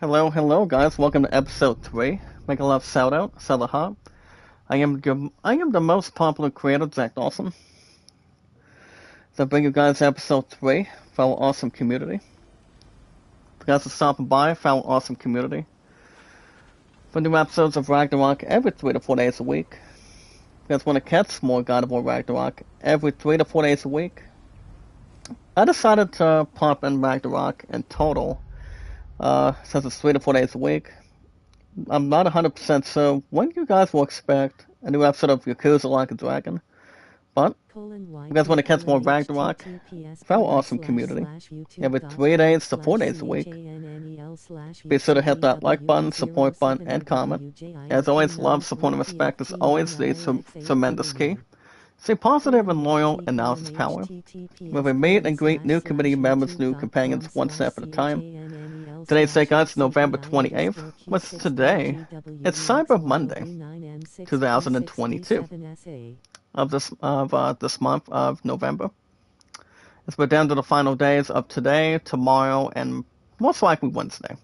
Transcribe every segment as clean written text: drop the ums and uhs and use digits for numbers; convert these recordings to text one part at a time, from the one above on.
Hello, guys. Welcome to episode 3. Make a love shout out, Salaha. I am the most popular creator, Zach Dawson. So I bring you guys episode 3 for our awesome community. If you guys are stopping by for our awesome community. For new episodes of Ragnarok every 3 to 4 days a week. If you guys want to catch more God of War Ragnarok every 3 to 4 days a week. I decided to pop in Ragnarok in total. Since it's 3 to 4 days a week. I'm not 100% sure when you guys will expect a new episode of Yakuza Like a Dragon. But, if you guys want to catch more Ragnarok for our awesome community, every 3 days to 4 days a week, be sure to hit that like button, support button, and comment. As always, love, support, and respect is always the tremendous key. Stay positive and loyal, and now is power. Where we meet and greet new community members, new companions, one step at a time. Today's date, guys, November 28th. What's today? It's Cyber Monday, 2022 of this month of November. As we're down to the final days of today, tomorrow, and most likely Wednesday.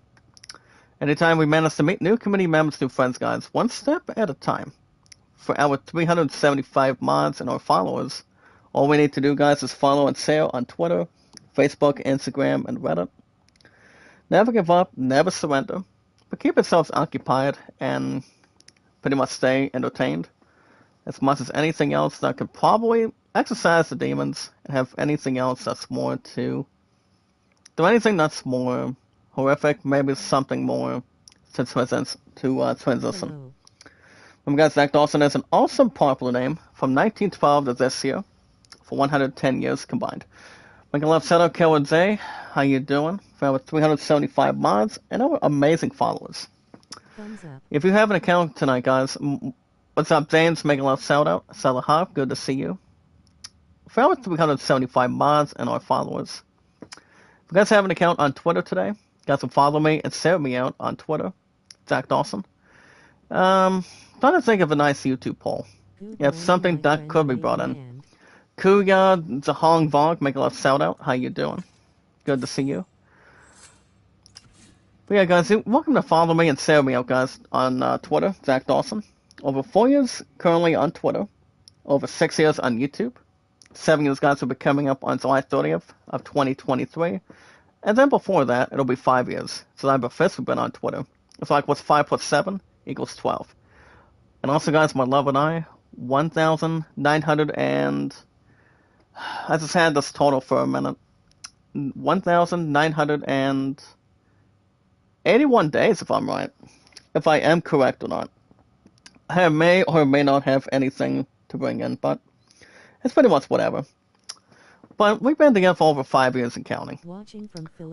Anytime we manage to meet new community members, new friends, guys, one step at a time. For our 375 mods and our followers, all we need to do, guys, is follow and share on Twitter, Facebook, Instagram, and Reddit. Never give up, never surrender, but keep yourselves occupied and pretty much stay entertained as much as anything else that could probably exercise the demons and have anything else that's more to do anything that's more horrific, maybe something more to transition. Remember, guys, Zach Dawson is an awesome popular name from 1912 to this year for 110 years combined. Make a love shout out, Killer J. How you doing? For our 375 mods and our amazing followers. If you have an account tonight, guys, what's up, James? Make a love shout out. Salaha, good to see you. For our 375 mods and our followers. If you guys have an account on Twitter today, you guys can follow me and share me out on Twitter. Zach Dawson. Trying to think of a nice YouTube poll. Yeah, something that could be brought in. Kuya Zahong Vog, make a love shout out. How you doing? Good to see you. But yeah, guys, welcome to follow me and share me out, guys, on Twitter, Zach Dawson. Over 4 years currently on Twitter. Over 6 years on YouTube. 7 years, guys, will be coming up on July 30th of 2023. And then before that, it'll be 5 years. So I've officially been on Twitter. It's like, what's 5 plus 7 equals 12. And also, guys, my love and I, 1,900 and... I just had this total for a minute. 1,981 days, if I'm right. If I am correct or not. I may or may not have anything to bring in, but it's pretty much whatever. But we've been together for over 5 years and counting.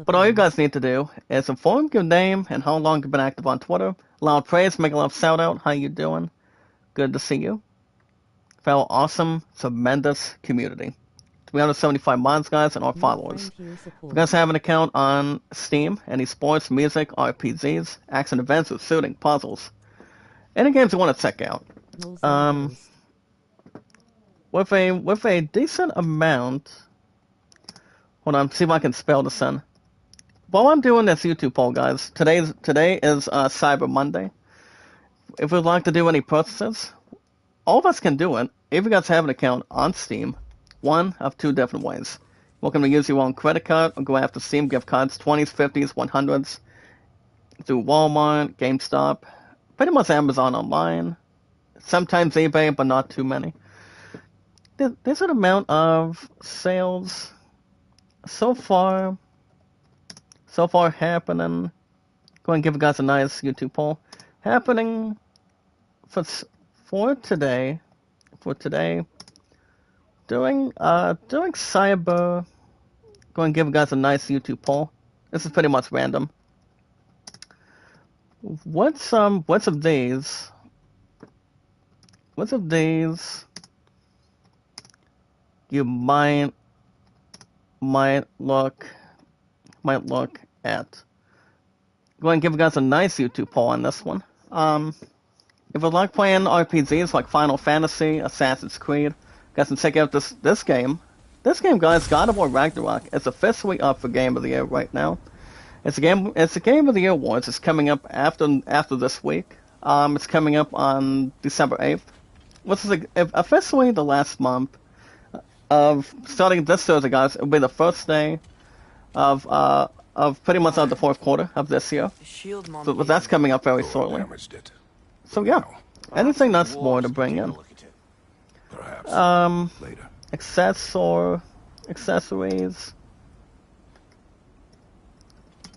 But all you guys need to do is inform your name and how long you've been active on Twitter. Loud praise, make a love shout out. How you doing? Good to see you. For our awesome, tremendous community. 375 mods, guys, and our followers. If you guys have an account on Steam, any sports, music, RPGs, action adventures, shooting, puzzles, any games you want to check out. With a decent amount. Hold on, see if I can spell this in. While I'm doing this YouTube poll, guys, today is Cyber Monday. If we'd like to do any purchases, all of us can do it. If you guys have an account on Steam, one of two different ways. Welcome to use your own credit card or go after Steam gift cards, 20s, 50s, 100s, through Walmart, GameStop, pretty much Amazon online, sometimes eBay, but not too many. There's an amount of sales so far happening. Go ahead and give you guys a nice YouTube poll. Happening for today. Doing cyber. Go and give you guys a nice YouTube poll. This is pretty much random. What's of these you might look at? Go ahead and give you guys a nice YouTube poll on this one. If you like playing RPGs like Final Fantasy, Assassin's Creed, you guys can check out this game. This game, guys, God of War Ragnarok, is officially up for Game of the Year right now. It's a game. It's a Game of the Year awards. It's coming up after this week. It's coming up on December 8th, which is officially the last month of starting this Thursday, guys. It'll be the first day of pretty much of the fourth quarter of this year. So that's coming up very shortly. So yeah, anything that's more to bring in. Accessories,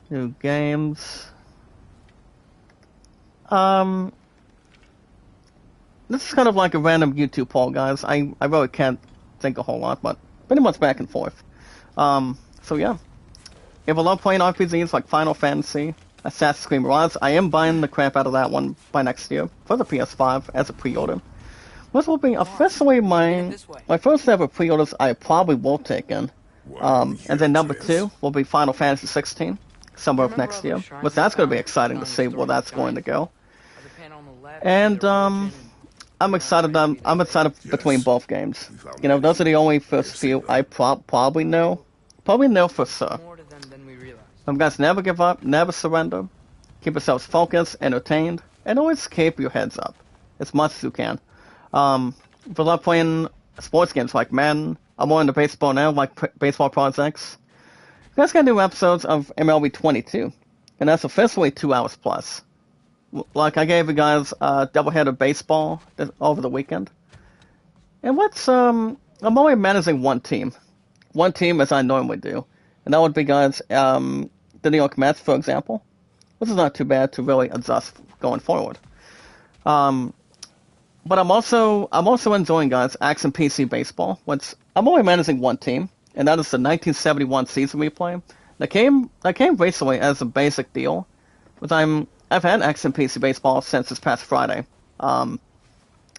new games. This is kind of like a random YouTube poll, guys. I really can't think a whole lot, but pretty much back and forth. So yeah. If you love playing RPGs like Final Fantasy, Assassin's Creed Mirage, I am buying the crap out of that one by next year for the PS5 as a pre-order. This will be officially my first ever pre-orders I probably will take in. And then number 2 will be Final Fantasy 16, summer of next year. Which that's going to be exciting to see where that's going to go. And I'm excited. I'm excited between both games. You know, those are the only first few I probably know for sure. Guys, never give up, never surrender. Keep yourselves focused, entertained, and always keep your heads up as much as you can. If you love playing sports games like Madden, I'm more into baseball now, like baseball projects. You guys can do episodes of MLB 22, and that's officially 2 hours plus. Like I gave you guys a doubleheader baseball over the weekend. And I'm only managing one team as I normally do, and that would be, guys, the New York Mets, for example, which is not too bad to really adjust going forward. But I'm also enjoying, guys, Action PC Baseball, which I'm only managing one team, and that is the 1971 season replay. That came recently as a basic deal, but I've had Action PC Baseball since this past Friday,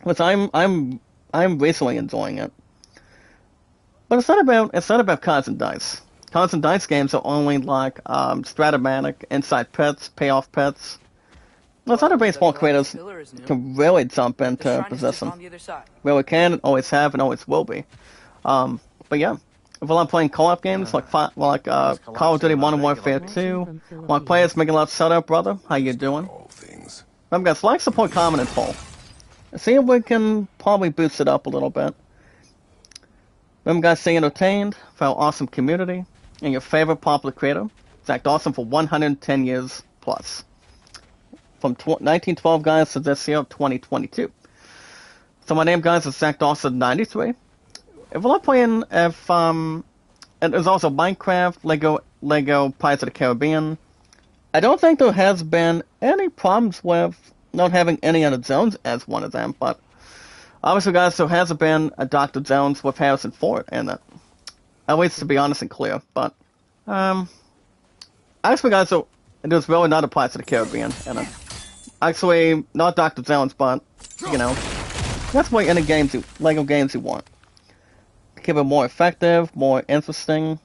which I'm recently enjoying it. But it's not about cards and dice. Cards and dice games are only like Stratomatic, Inside Pets, Payoff Pets. Well, other baseball creators can really jump into position. Really can, always have, and always will be. But yeah, if I'm playing co-op games like Call of Duty Modern Warfare 2, like players making love, shout out, brother. How you doing? Remember, guys, like, support, comment, and poll. See if we can probably boost it up a little bit. Remember, guys, stay entertained for our awesome community and your favorite popular creator, Zach Dawson, for 110 years plus. From 1912, guys, to this year, 2022. So my name, guys, is Zach Dawson 93. If we're not playing, and there's also Minecraft, Lego Pirates of the Caribbean. I don't think there has been any problems with not having any other zones as one of them, but obviously, guys, there hasn't been a Dr. Jones with Harrison Ford in it. At least to be honest and clear, but actually, guys, there's really not a Pirates of the Caribbean in it. Actually, not Dr. Jones, but you know, that's why any Lego games you want. Keep it more effective, more interesting,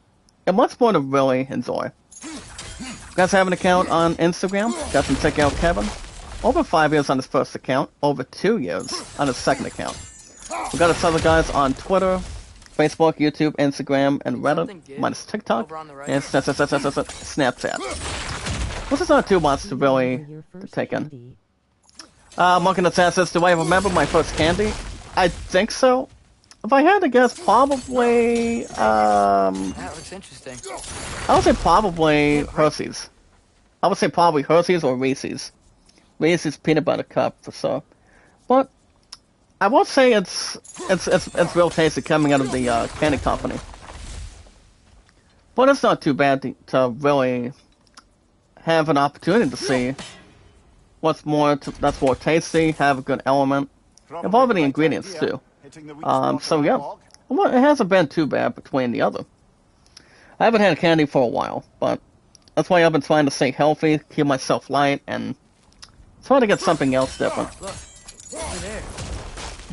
and much more to really enjoy. You guys have an account on Instagram? Got some check out Kevin. Over 5 years on his first account, over 2 years on his second account. We got us other guys on Twitter, Facebook, YouTube, Instagram, and Reddit, minus TikTok, and Snapchat. Which is not too much to really take in. Monkey Nuts says, do I remember my first candy? I think so. If I had to guess, probably, That looks interesting. I would say probably Hershey's. I would say probably Hershey's or Reese's. Reese's Peanut Butter Cup for sure. But I will say it's real tasty coming out of the candy company. But it's not too bad to really have an opportunity to see that's more tasty, have a good element, involving the ingredients too. So yeah, well, it hasn't been too bad between the other. I haven't had candy for a while, but that's why I've been trying to stay healthy, keep myself light, and try to get something else different.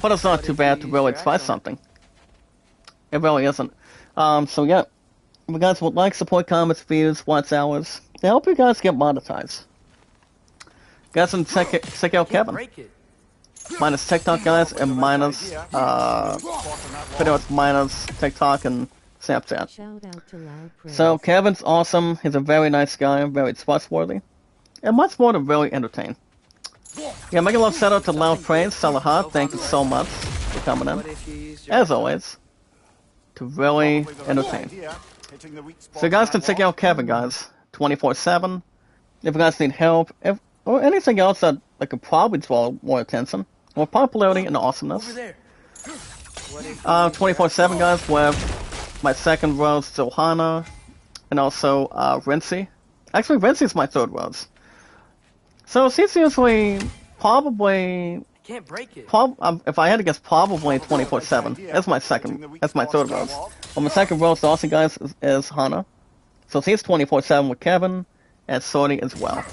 But it's not too bad to really try something. It really isn't. So yeah, if you guys would like, support, comments, views, watch hours, to help you guys get monetized. Guys, and check out Kevin. Minus TikTok, guys, and minus, pretty much minus TikTok and Snapchat. Shout out to Loud Praise. So Kevin's awesome. He's a very nice guy, very trustworthy, and much more to really entertain. Yeah, make a love shout out to Loud Praise, Salahat. Thank you so much for coming in, as always, to really entertain. So you guys can check out Kevin, guys, 24/7. If you guys need help, or anything else that could probably draw more attention, more popularity and awesomeness. 24/7, guys, with my second rose, Johanna, and also Renzi. Actually, Renzi's my third rose. So she's usually probably, Can't break it. if I had to guess, probably 24/7. That's my third rose. Well, my second rose, also, guys, is Hana. So she's 24/7 with Kevin and Sorty as well.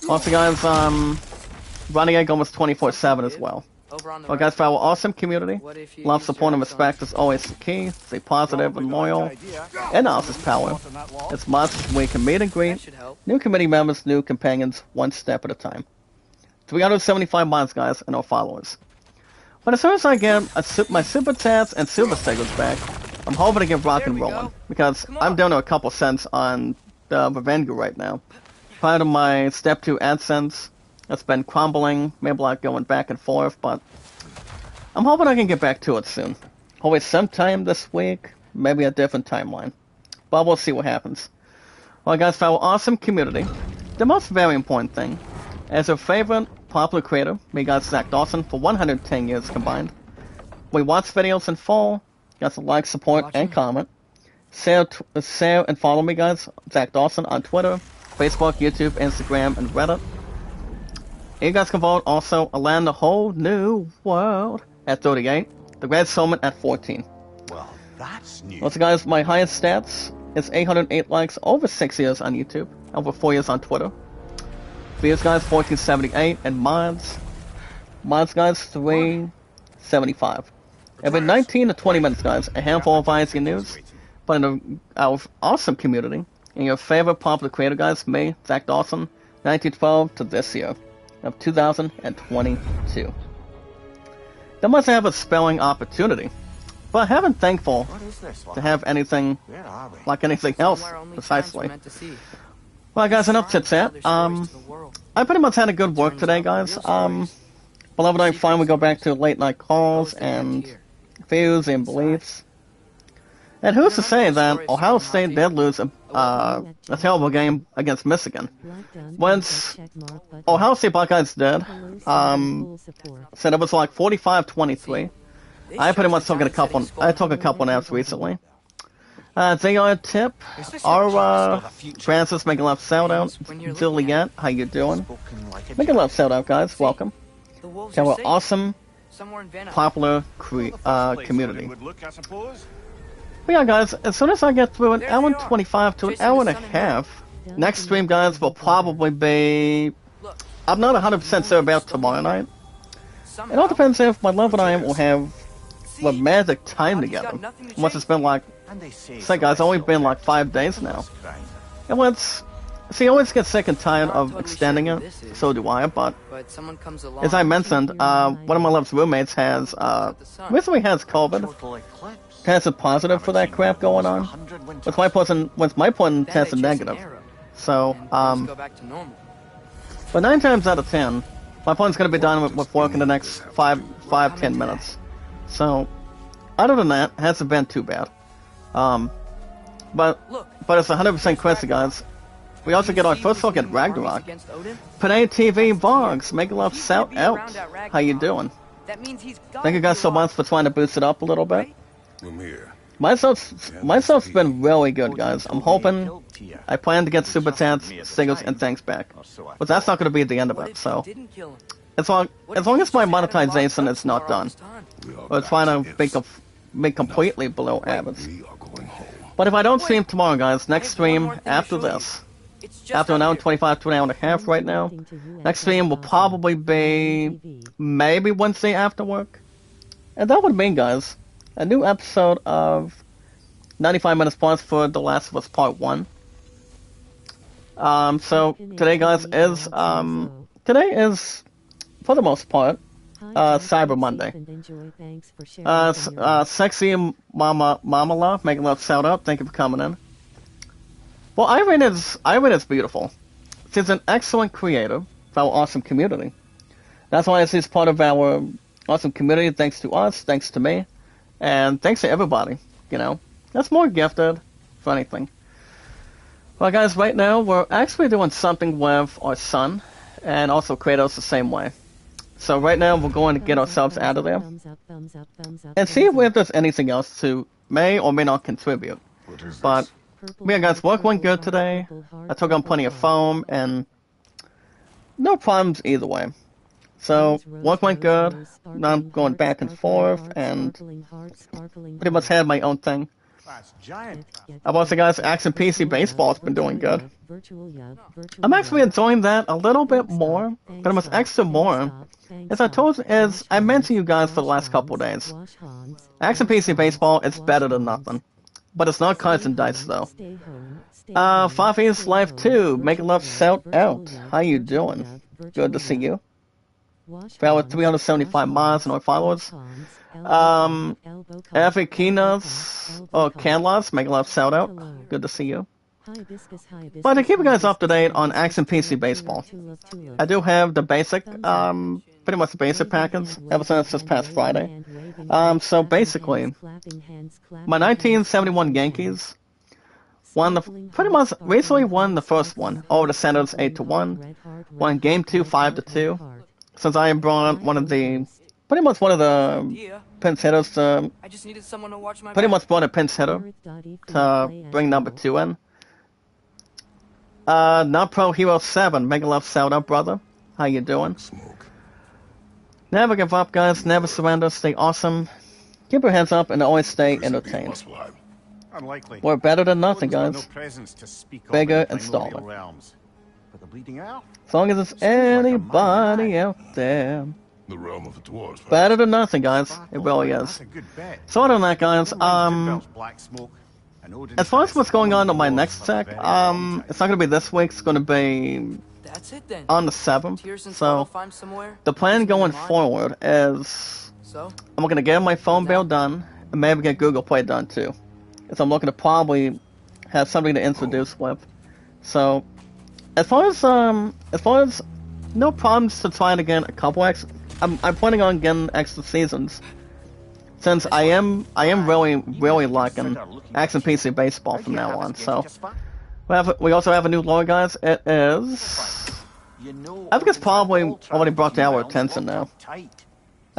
Also, guys, Running Egg almost 24/7 as well. Well, guys, for our awesome community, love, support, and respect is always the key. Stay positive and loyal. And Alice's power. It's must. We can meet and greet new committee members, new companions, one step at a time. 375 miles, guys, and our followers. But as soon as I get my super chats and super stickers back, I'm hoping to get rock and rolling, because I'm down to a couple cents on the Revenga right now. Prior to my step 2 AdSense, it's been crumbling, maybe like going back and forth, but I'm hoping I can get back to it soon. Hopefully sometime this week, maybe a different timeline. But we'll see what happens. Well, guys, for our awesome community, the most very important thing, as our favorite popular creator, we got Zach Dawson for 110 years combined. We watch videos in full, got to like, support, and comment. Share and follow me, guys, Zach Dawson, on Twitter, Facebook, YouTube, Instagram, and Reddit. You guys can vote also Land the Whole New World at 38, The Red Summit at 14. Well, that's new. Also, guys, my highest stats is 808 likes over 6 years on YouTube, over 4 years on Twitter. Views, guys, 1478, and mods, guys, 375. Every 19 to 20 minutes, guys, a handful of ISG news, but in our awesome community, and your favorite popular creator, guys, me, Zach Dawson, 1912 to this year of 2022. They must have a spelling opportunity, but I haven't thankful to have anything like anything else precisely. Well, guys, enough chit chat. I pretty much had a good work today, guys. Beloved, I finally go back to late night calls and views and beliefs. And who's to say that Ohio State did lose a terrible game against Michigan? Once Ohio State Buckeyes did, said it was like 45-23. I pretty much took a couple naps recently. They are a tip. Our Francis making love shout out. Juliet, how you doing? Making love shout out, guys. Welcome to our awesome, popular community. But yeah, guys, as soon as I get through an hour and 25 to an hour and a half, next stream, guys, will probably be... I'm not 100% sure about tomorrow night. It all depends if my love and I will have romantic time together. Once it's been like... Say, guys, it's only been like 5 days now. And once... See, I always get sick and tired of extending it, so do I, but... As I mentioned, one of my love's roommates has, recently has COVID. Tested positive for that crap going on. With my person tested negative. So, but 9 times out of 10, my phone's gonna be done with work in the next 5-10 minutes. So, other than that, it hasn't been too bad. But it's 100% crazy, guys. We also get our first look at Ragnarok. Panay TV Vlogs, make love shout out. How you doing? Thank you guys so much for trying to boost it up a little bit. Myself's been really good, guys. I'm hoping, I plan to get super chats, stickers, and thanks back. But that's not going to be at the end of it, so. As long as my monetization is not done. We're trying to be completely below average. But if I don't stream tomorrow, guys, next stream after this, after an hour and 25 to an hour and a half right now, next stream will probably be maybe Wednesday after work. And that would mean, guys, a new episode of 95 Minutes Plus for The Last of Us Part 1. So today, guys, is, for the most part, Cyber Monday. Sexy Mama Love, making love shout out. Thank you for coming in. Well, Irene is beautiful. She's an excellent creator for our awesome community. That's why she's part of our awesome community. Thanks to us, thanks to me, and thanks to everybody. You know, that's more gifted for anything. Well, guys, right now we're actually doing something with our son, and also Kratos the same way. So right now we're going to get ourselves out of there and see if there's anything else to may or may not contribute. But yeah, guys, work went good today. I took on plenty of foam and no problems either way. So work went good. Now I'm going back and forth and pretty much had my own thing. I've also, guys, Action PC Baseball's been doing good. I'm actually enjoying that a little bit more, but I'm extra more. As I mentioned to you guys for the last couple of days, Action PC Baseball is better than nothing. But it's not cards and dice, though. Fafi's Life 2, making love shout out. How you doing? Good to see you. Fell with 375 miles and our followers. Efikinas, or Canlas, making love shout out. Good to see you. But to keep you guys up to date on Action PC Baseball, I do have the basic, pretty much the basic package ever since this past Friday. So basically, my 1971 Yankees recently won the first one over the Senators 8-1, won Game 2 5-2. Since I brought pretty much one of the pinch hitters pretty much brought a pinch hitter to bring number 2 in. Not Pro Hero 7, Mega Love shout out, brother. How you doing? Never give up, guys. Never surrender. Stay awesome. Keep your hands up and always stay entertained. We're better than nothing, guys. Bigger and stronger. As long as there's anybody out there. The realm of the dwarves. Better than nothing, guys. It really is. So other than that, guys, as far as what's going on my next tech, it's not going to be this week. It's going to be on the 7th. So the plan going forward is I'm going to get my phone bill done and maybe get Google Play done too. So I'm looking to probably have something to introduce with. So as far as no problems to try to get a couple extra. I'm planning on getting extra seasons, since I am really liking Action PC Baseball from now on. So we also have a new lore, guys. It is, I think it's probably already brought to our attention now. I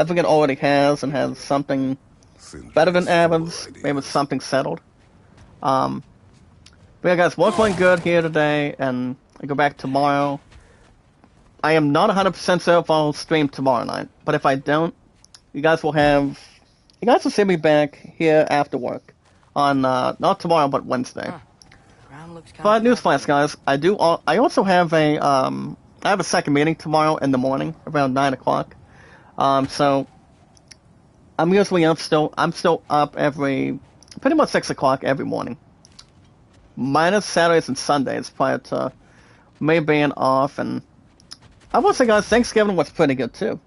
think it already has and has something better than Evans. Maybe it's something settled. But yeah, guys, work went good here today, and I go back tomorrow. I am not 100% sure if I'll stream tomorrow night, but if I don't, you guys will see me back here after work on not tomorrow but Wednesday. But newsflash, guys, I also have I have a second meeting tomorrow in the morning around 9 o'clock. So I'm usually I'm still up pretty much 6 o'clock every morning, minus Saturdays and Sundays prior to me being off. And I will say, guys, Thanksgiving was pretty good too.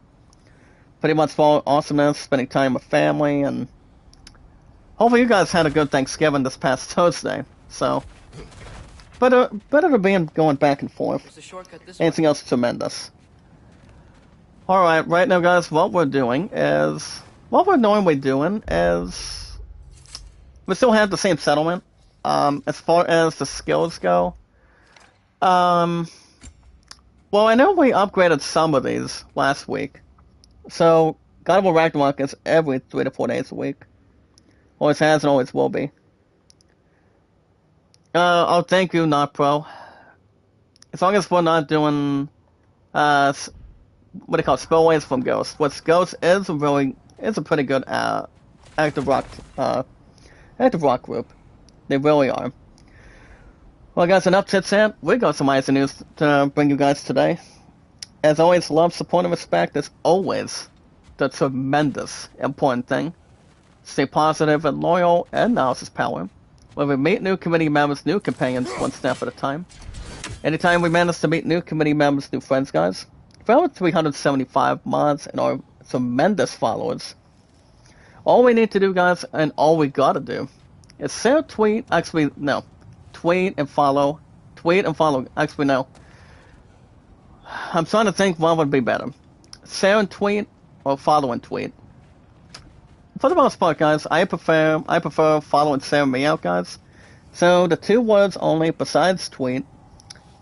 Pretty much for awesomeness, spending time with family, and hopefully you guys had a good Thanksgiving this past Thursday. So, better to be going back and forth. Anything else tremendous. Alright, right now, guys, what we're normally doing is we still have the same settlement. As far as the skills go, well, I know we upgraded some of these last week. So, God of War Ragnarok is every 3 to 4 days a week. Always has and always will be. Oh, thank you, Not Pro. As long as we're not doing, what do you call it, spillaways from Ghost. What Ghost is a pretty good, active rock group. They really are. Well, guys, enough chit-chat. We got some ice news to bring you guys today. As always, love, support, and respect is always the tremendous important thing. Stay positive and loyal, and knowledge is power. When we meet new community members, new companions, one step at a time. Anytime we manage to meet new community members, new friends, guys. For over 375 mods in our tremendous followers. All we need to do, guys, and all we gotta do, is share, tweet, actually, no. Tweet and follow. Tweet and follow. Actually, no. I'm trying to think what would be better. Share and tweet, or follow and tweet. For the most part, guys, I prefer follow and share me out, guys. So the two words only besides tweet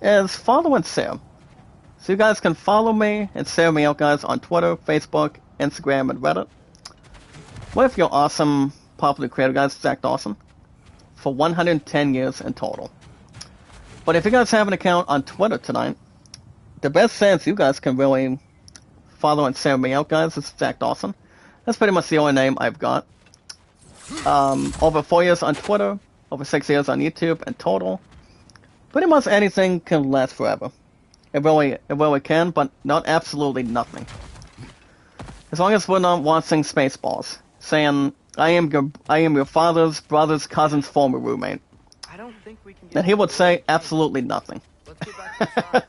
is follow and share. So you guys can follow me and share me out, guys, on Twitter, Facebook, Instagram, and Reddit. With your awesome popular creator, guys, Zach Dawson, for 110 years in total. But if you guys have an account on Twitter tonight, the best chance you guys can really follow and share me out, guys, is Zach Dawson. That's pretty much the only name I've got. Over 4 years on Twitter, over 6 years on YouTube in total. Pretty much anything can last forever. It really can, but not absolutely nothing. As long as we're not watching Spaceballs, saying, I am your father's brother's cousin's former roommate. I don't think we can get And he would say absolutely nothing. Let's get back to the side.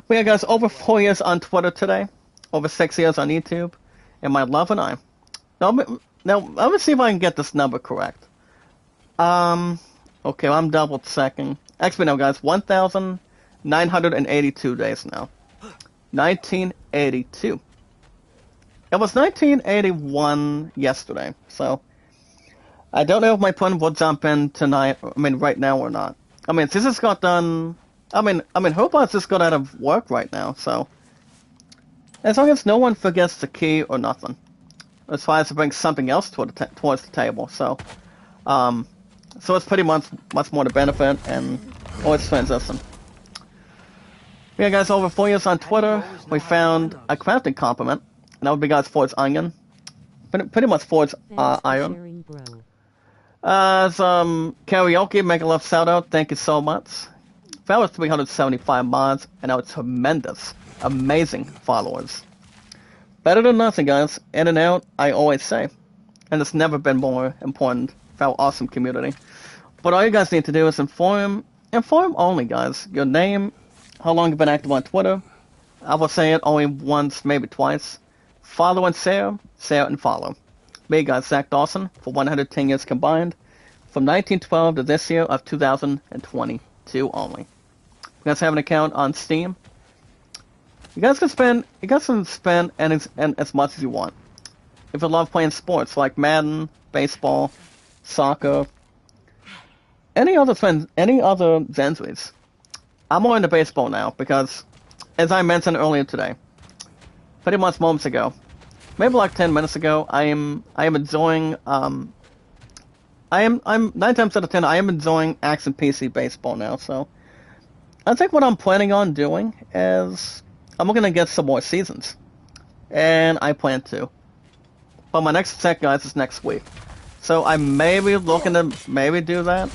We have, guys, over 4 years on Twitter today, over 6 years on YouTube, and my love and I. Now, let me see if I can get this number correct. Okay, I'm double checking. Actually, no, guys, 1,982 days now. 1982. It was 1981 yesterday, so I don't know if my friend will jump in tonight, right now or not. This just got done, Hobot's just got out of work right now, so as long as no one forgets the key or nothing, as far as to bring something else towards the table, so it's pretty much more to benefit and always transition. Yeah, guys, over 4 years on Twitter, we found a crafting compliment. And that would be, guys, Ford's Onion. Pretty much Ford's Iron. Karaoke, make a love shout out. Thank you so much. That was 375 mods, and now tremendous, amazing followers. Better than nothing, guys. In and out, I always say. And it's never been more important for our awesome community. But all you guys need to do is inform only, guys. Your name, how long you've been active on Twitter. I will say it only once, maybe twice. Follow and share and follow. Me, guys, Zach Dawson, for 110 years combined, from 1912 to this year of 2022 only. You guys have an account on Steam. You guys can spend as much as you want. If you love playing sports like Madden, baseball, soccer, any other genres. I'm more into baseball now because, as I mentioned earlier today, pretty much moments ago, maybe like 10 minutes ago, I am enjoying, I'm 9 times out of 10, I am enjoying Action PC baseball now, so I think what I'm planning on doing is, I'm going to get some more seasons, and I plan to, but my next check, guys, is next week, so I may be looking to maybe do that,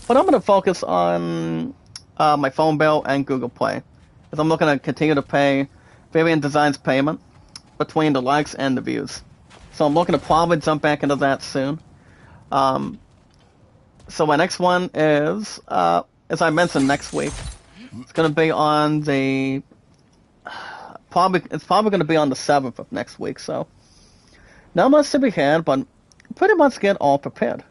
but I'm going to focus on my phone bill and Google Play, because I'm looking to continue to pay Variant Designs payment between the likes and the views. So I'm looking to probably jump back into that soon. So my next one is, as I mentioned, next week. It's going to be on the... It's probably going to be on the 7th of next week, so... Not much to be had, but pretty much get all prepared.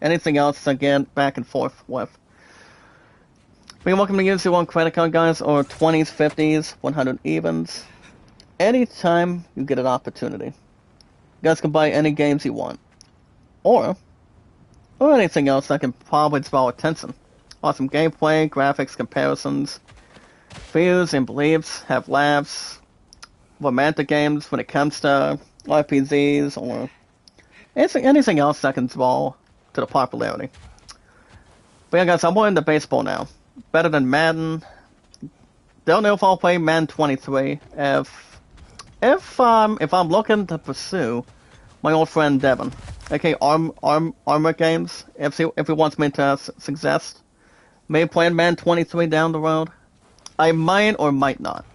Anything else, again, back and forth with. You're welcome to use your own credit card, guys, or 20s, 50s, 100 evens. Anytime you get an opportunity. You guys can buy any games you want. Or anything else that can probably draw attention. Awesome gameplay, graphics, comparisons, views and beliefs, have laughs, romantic games when it comes to RPGs, or anything else that can draw to the popularity. But yeah, guys, I'm more into baseball now. Better than Madden. Don't know if I'll play Madden 23. If I'm looking to pursue my old friend Devin, aka Armor Games, if he wants me to suggest, maybe playing Madden 23 down the road, I might or might not.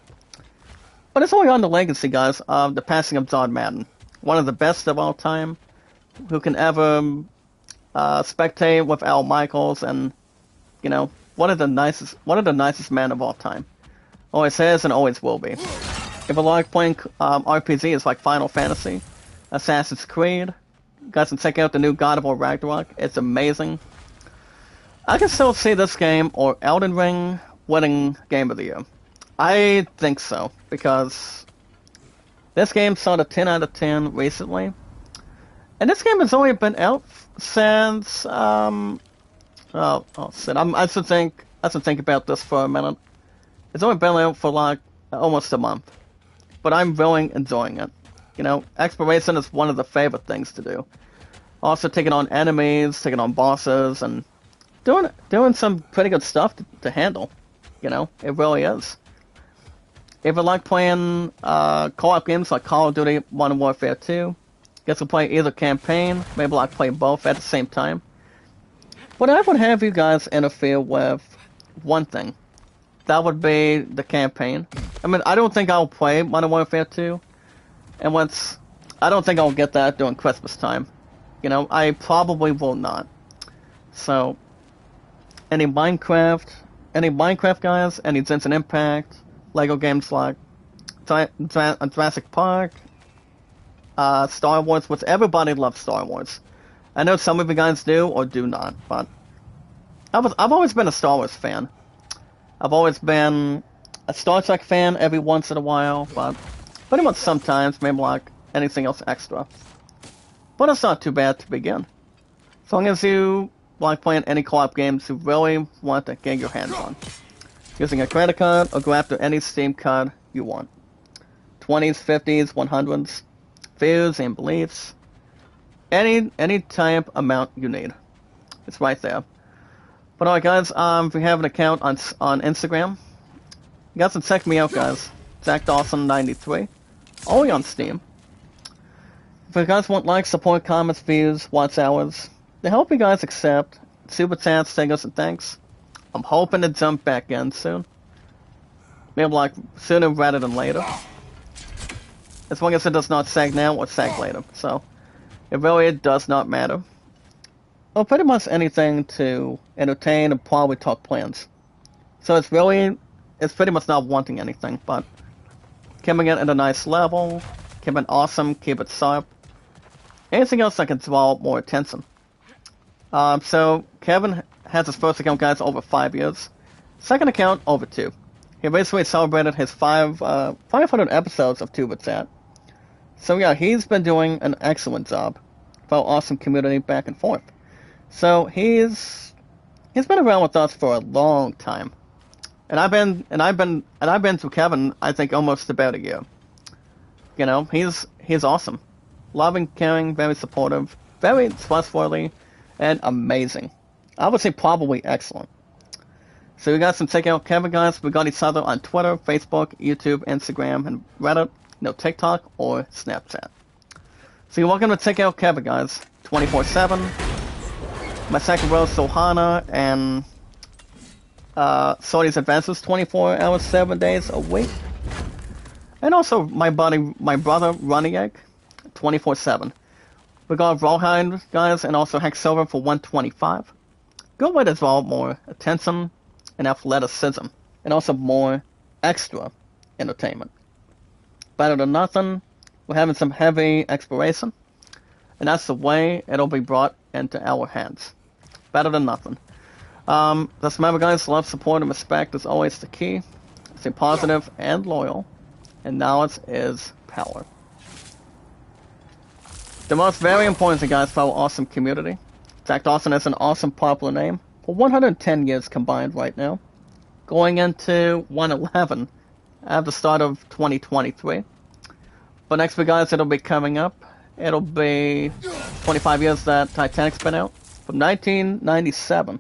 But it's only on the legacy, guys, of the passing of John Madden, one of the best of all time, who can ever spectate with Al Michaels, and one of the nicest men of all time. Always has and always will be. If you like playing RPGs like Final Fantasy, Assassin's Creed, you guys can check out the new God of War Ragnarok. It's amazing. I can still see this game or Elden Ring winning Game of the Year. I think so, because this game saw the 10 out of 10 recently. And this game has only been out since, shit, I should think about this for a minute. It's only been out for like almost a month. But I'm really enjoying it. You know, exploration is one of the favorite things to do. Also taking on enemies, taking on bosses, and doing some pretty good stuff to handle. You know, it really is. If you like playing co-op games like Call of Duty Modern Warfare 2, guess you'll play either campaign, maybe like play both at the same time. But I would have you guys interfere with one thing. That would be the campaign. I mean, I don't think I'll play Modern Warfare 2. And I don't think I'll get that during Christmas time. You know, I probably will not. So, any Minecraft guys, any Genshin Impact, Lego games like Jurassic Park, Star Wars, which everybody loves Star Wars. I know some of you guys do or do not, but I've always been a Star Wars fan. I've always been a Star Trek fan every once in a while, but pretty much sometimes, maybe like anything else extra. But it's not too bad to begin. As long as you like playing any co-op games you really want to get your hands on. Using a credit card or go after any Steam card you want. 20s, 50s, 100s, views and beliefs. Any type amount you need. It's right there. But alright guys, if you have an account on Instagram, you guys can check me out guys. ZachDawson93. Only on Steam. If you guys want likes, support, comments, views, watch hours, to help you guys accept super chats, stickers, and thanks, I'm hoping to jump back in soon. Maybe like sooner rather than later. As long as it does not sag now or sag later. So, it really does not matter. Well, pretty much anything to entertain and probably talk plans. So it's pretty much not wanting anything, but keeping it at a nice level, keep it awesome, keep it sharp. Anything else that can draw more attention. So Kevin has his first account, guys, over 5 years. Second account, over 2. He basically celebrated his 500 episodes of Tuba Chat. So yeah, he's been doing an excellent job for our awesome community back and forth. So he's been around with us for a long time, and I've been to Kevin I think almost about a year. You know, he's awesome, loving, caring, very supportive, very trustworthy, and amazing. I would say probably excellent. So you guys can check out Kevin guys. We got each other on Twitter, Facebook, YouTube, Instagram, and Reddit. No TikTok or Snapchat. So you're welcome to check out Kevin guys 24/7. My second bro, Sohana, and Sorty's Advances 24 hours, 7 days a week. And also my brother, Running 24/7. We got Rawhide, guys, and also Hex Silver for 125. Good way to draw more attention and athleticism, and also more extra entertainment. Better than nothing, we're having some heavy exploration, and that's the way it'll be brought into our hands. Better than nothing. Just remember guys, love, support, and respect is always the key. Stay positive and loyal, and knowledge is power. The most very important thing guys for our awesome community. Zach Dawson is an awesome popular name for 110 years combined right now. Going into 111 at the start of 2023. But next week guys, it'll be coming up. It'll be 25 years that Titanic's been out. From 1997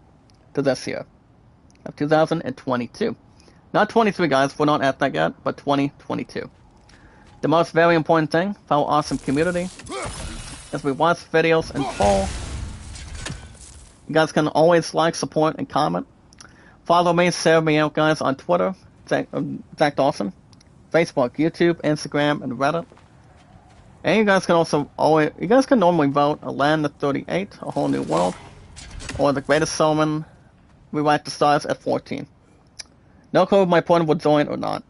to this year. Of 2022. Not 23 guys, we're not at that yet, but 2022. The most very important thing for our awesome community is we watch videos in full. You guys can always like, support, and comment. Follow me, share me out guys on Twitter, Zach Dawson, Facebook, YouTube, Instagram, and Reddit. And you guys can normally vote A Land of 38, A Whole New World, or The Greatest Showman, Rewrite the Stars at 14. No clue if my opponent will join or not.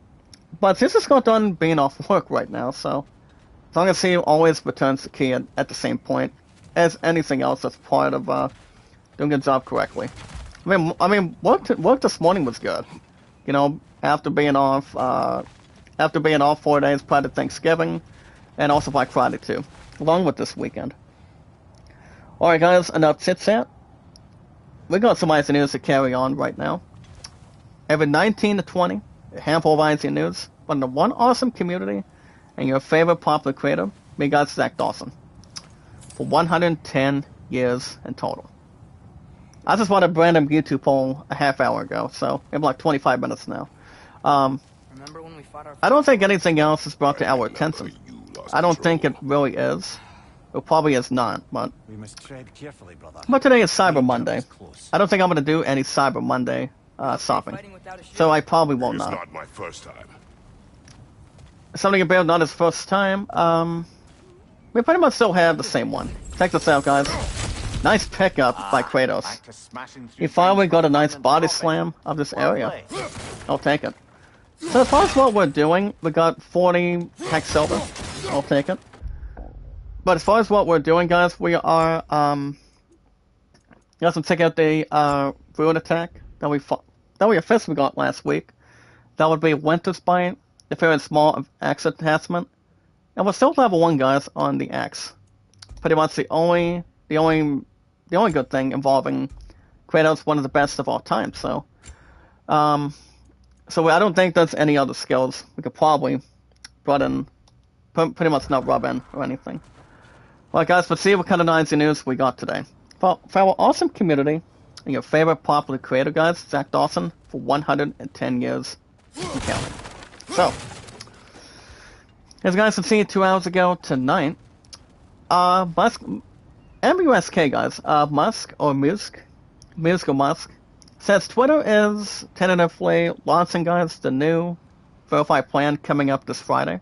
But this is not done being off work right now, so as long as he always returns the key at the same point as anything else that's part of doing the job correctly. Work this morning was good. You know, after being off 4 days prior to Thanksgiving, and also Black Friday too, along with this weekend. All right, guys, enough chit chat. We got some IC news to carry on right now. Every 19 to 20, a handful of IC news, but the one awesome community, and your favorite popular creator, me guys, Zach Dawson, for 110 years in total. I just wanted a random YouTube poll a half hour ago, so maybe like 25 minutes now. Remember when we fought our I don't think anything else is brought to our attention. I don't think it really is. It probably is not, but... We must tread carefully, brother. But today is Cyber Monday. I don't think I'm going to do any Cyber Monday shopping. So I probably will It's not. not my first time. Something about not his first time. We pretty much still have the same one. Check this out, guys. Nice pickup by Kratos. Back to smashing through He finally things got a for nice fun and body profit. slam of this Well area. played. I'll take it. So as far as what we're doing, we got 40 hex silver. I'll take it. But as far as what we're doing, guys, we are let's check out the ruin attack that we officially got last week. That would be Winter's Bite, the very small axe attachment, and we're still level 1, guys, on the axe. Pretty much the only good thing involving Kratos, one of the best of all time. So I don't think there's any other skills we could probably put in, pretty much not rub in or anything. Well, guys, let's see what kind of IC news we got today. For our awesome community and your favorite popular creator, guys, Zach Dawson, for 110 years and counting. So, as you guys can see 2 hours ago tonight, Musk, MUSK, guys, Musk or Musk, says Twitter is tentatively launching, guys, the new verified plan coming up this Friday.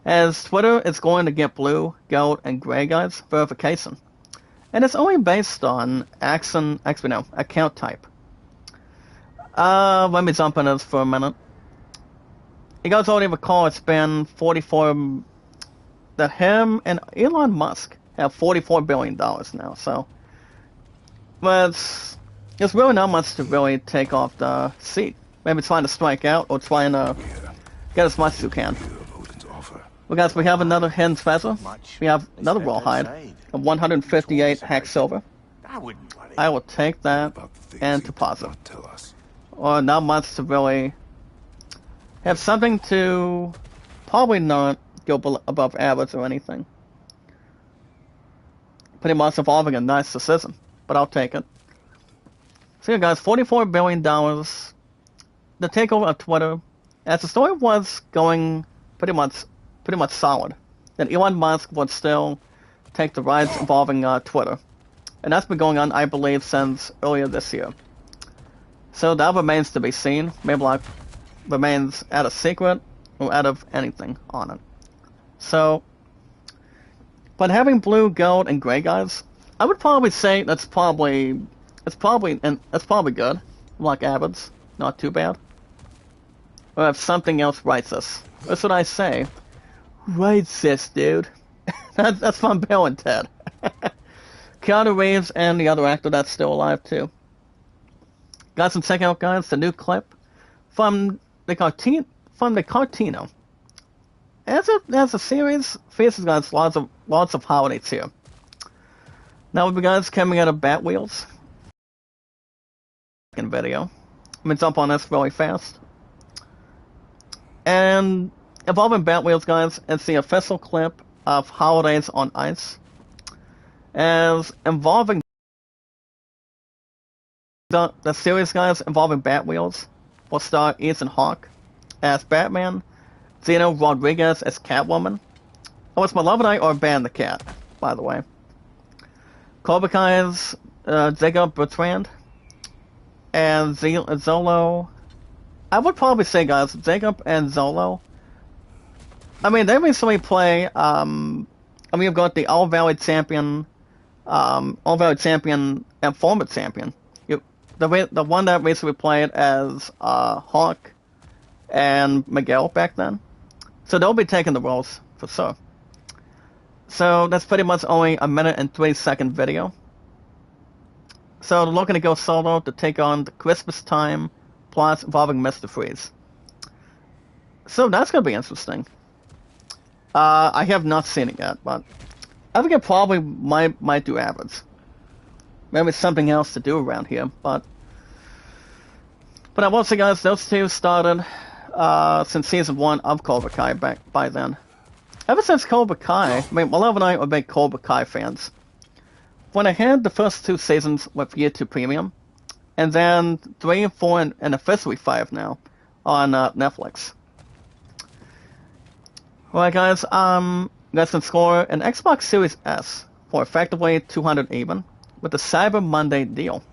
As Twitter is going to get blue, gold, and gray, guys, verification. And it's only based on account type. Let me jump in this for a minute. You guys already recall it's been 44, that him and Elon Musk have $44 billion now, so. But there's really not much to really take off the seat. Maybe trying to strike out or trying to get as much as you can. Well, guys, we have another hidden treasure. We have another rawhide of 158 hack silver. I wouldn't worry. I will take that and deposit. Or not much to really have something to probably not go above average or anything. Pretty much involving a nice decision, but I'll take it. So yeah, guys, $44 billion. The takeover of Twitter, as the story was going pretty much solid, that Elon Musk would still take the rights involving Twitter. And that's been going on, I believe, since earlier this year. So that remains to be seen. Maybe like remains out of secret or out of anything on it. So, but having blue, gold, and gray, guys, I would probably say that's probably good. Like average, not too bad. Or if something else writes us. That's what I say. Writes this, dude. That's from Bill and Ted. Keanu Reeves and the other actor that's still alive too. Got some check out, guys, the new clip from the Cartino. As a series, faces, guys, lots of holidays here. Now with you guys coming out of Bat Wheels. In video. I'm gonna jump on this really fast. And involving Bat Wheels, guys, it's the official clip of Holidays on Ice. As involving the series, guys, involving Bat Wheels, will star Ethan Hawke as Batman, Zeno Rodriguez as Catwoman. Oh, it's Malevolite or Ban the Cat, by the way. Cobra Kai's Jacob Bertrand and Zolo. I would probably say, guys, Jacob and Zolo. I mean, they recently play. You've got the All Valley champion, and former champion. The one that recently played as Hawk and Miguel back then. So they'll be taking the roles for sure. So that's pretty much only a minute and 3-second video. So they're looking to go solo to take on the Christmas time plots involving Mr. Freeze. So that's going to be interesting. I have not seen it yet, but I think it probably might do average. Maybe something else to do around here, but I will say, guys, those two started since season 1 of Cobra Kai back by then. Ever since Cobra Kai, I mean, my love and I were big Cobra Kai fans. When I had the first 2 seasons with Year 2 Premium, and then 3 and 4 and officially 5 now on Netflix. Alright, guys, guys can score an Xbox Series S for effectively $200 even with the Cyber Monday deal.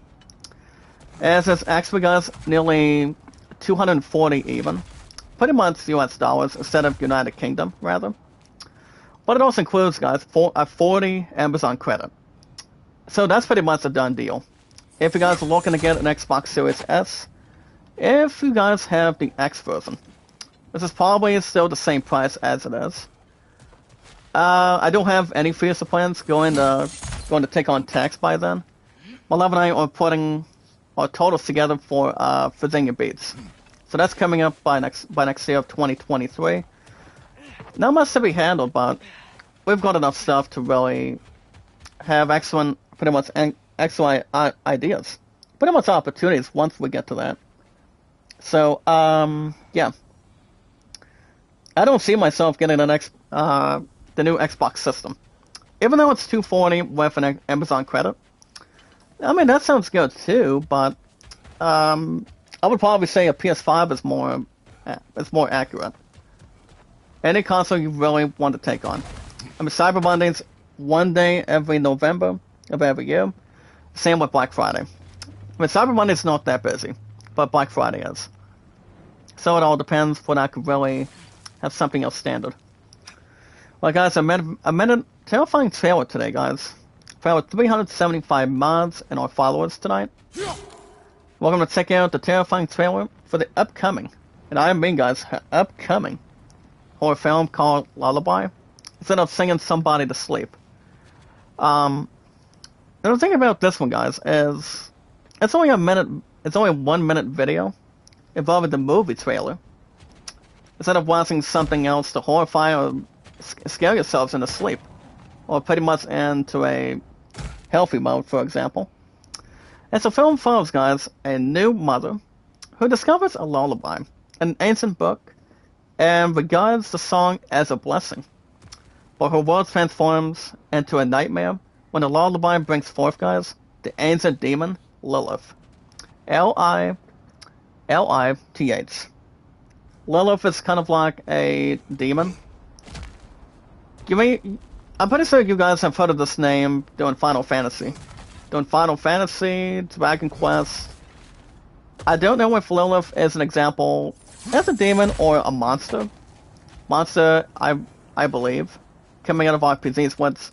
As is actually, guys, nearly $240 even, pretty much US dollars instead of United Kingdom, rather. But it also includes, guys, a 40 Amazon credit. So that's pretty much a done deal. If you guys are looking to get an Xbox Series S, if you guys have the X version, this is probably still the same price as it is. I don't have any future plans going to take on tax by then. My love and I are putting our totals together for Virginia Beats. So that's coming up by next year of 2023. Not much to be handled, but we've got enough stuff to really have excellent ideas. Pretty much opportunities once we get to that. So, yeah. I don't see myself getting the new Xbox system. Even though it's $240 with an Amazon credit. I mean, that sounds good too, but I would probably say a PS5 is more accurate. Any console you really want to take on. I mean, Cyber Monday's one day every November of every year. Same with Black Friday. I mean, Cyber Monday's not that busy, but Black Friday is. So it all depends when I could really have something else standard. Well, guys, I made a terrifying trailer today, guys. For our 375 mods and our followers tonight. Welcome to check out the terrifying trailer for the upcoming, and I mean, guys, upcoming horror film called Lullaby, instead of singing somebody to sleep. And the thing about this one, guys, is it's only a 1 minute video involving the movie trailer. Instead of watching something else to horrify or scare yourselves into sleep, or pretty much into a healthy mode, for example. It's a film follows, guys, a new mother who discovers a lullaby, an ancient book, and regards the song as a blessing. But her world transforms into a nightmare when the lullaby brings forth, guys, the ancient demon, Lilith. Lilith. Lilith is kind of like a demon. I'm pretty sure you guys have heard of this name doing Final Fantasy. Dragon Quest. I don't know if Lilith is an example as a demon or a monster. Monster, I believe, coming out of RPGs.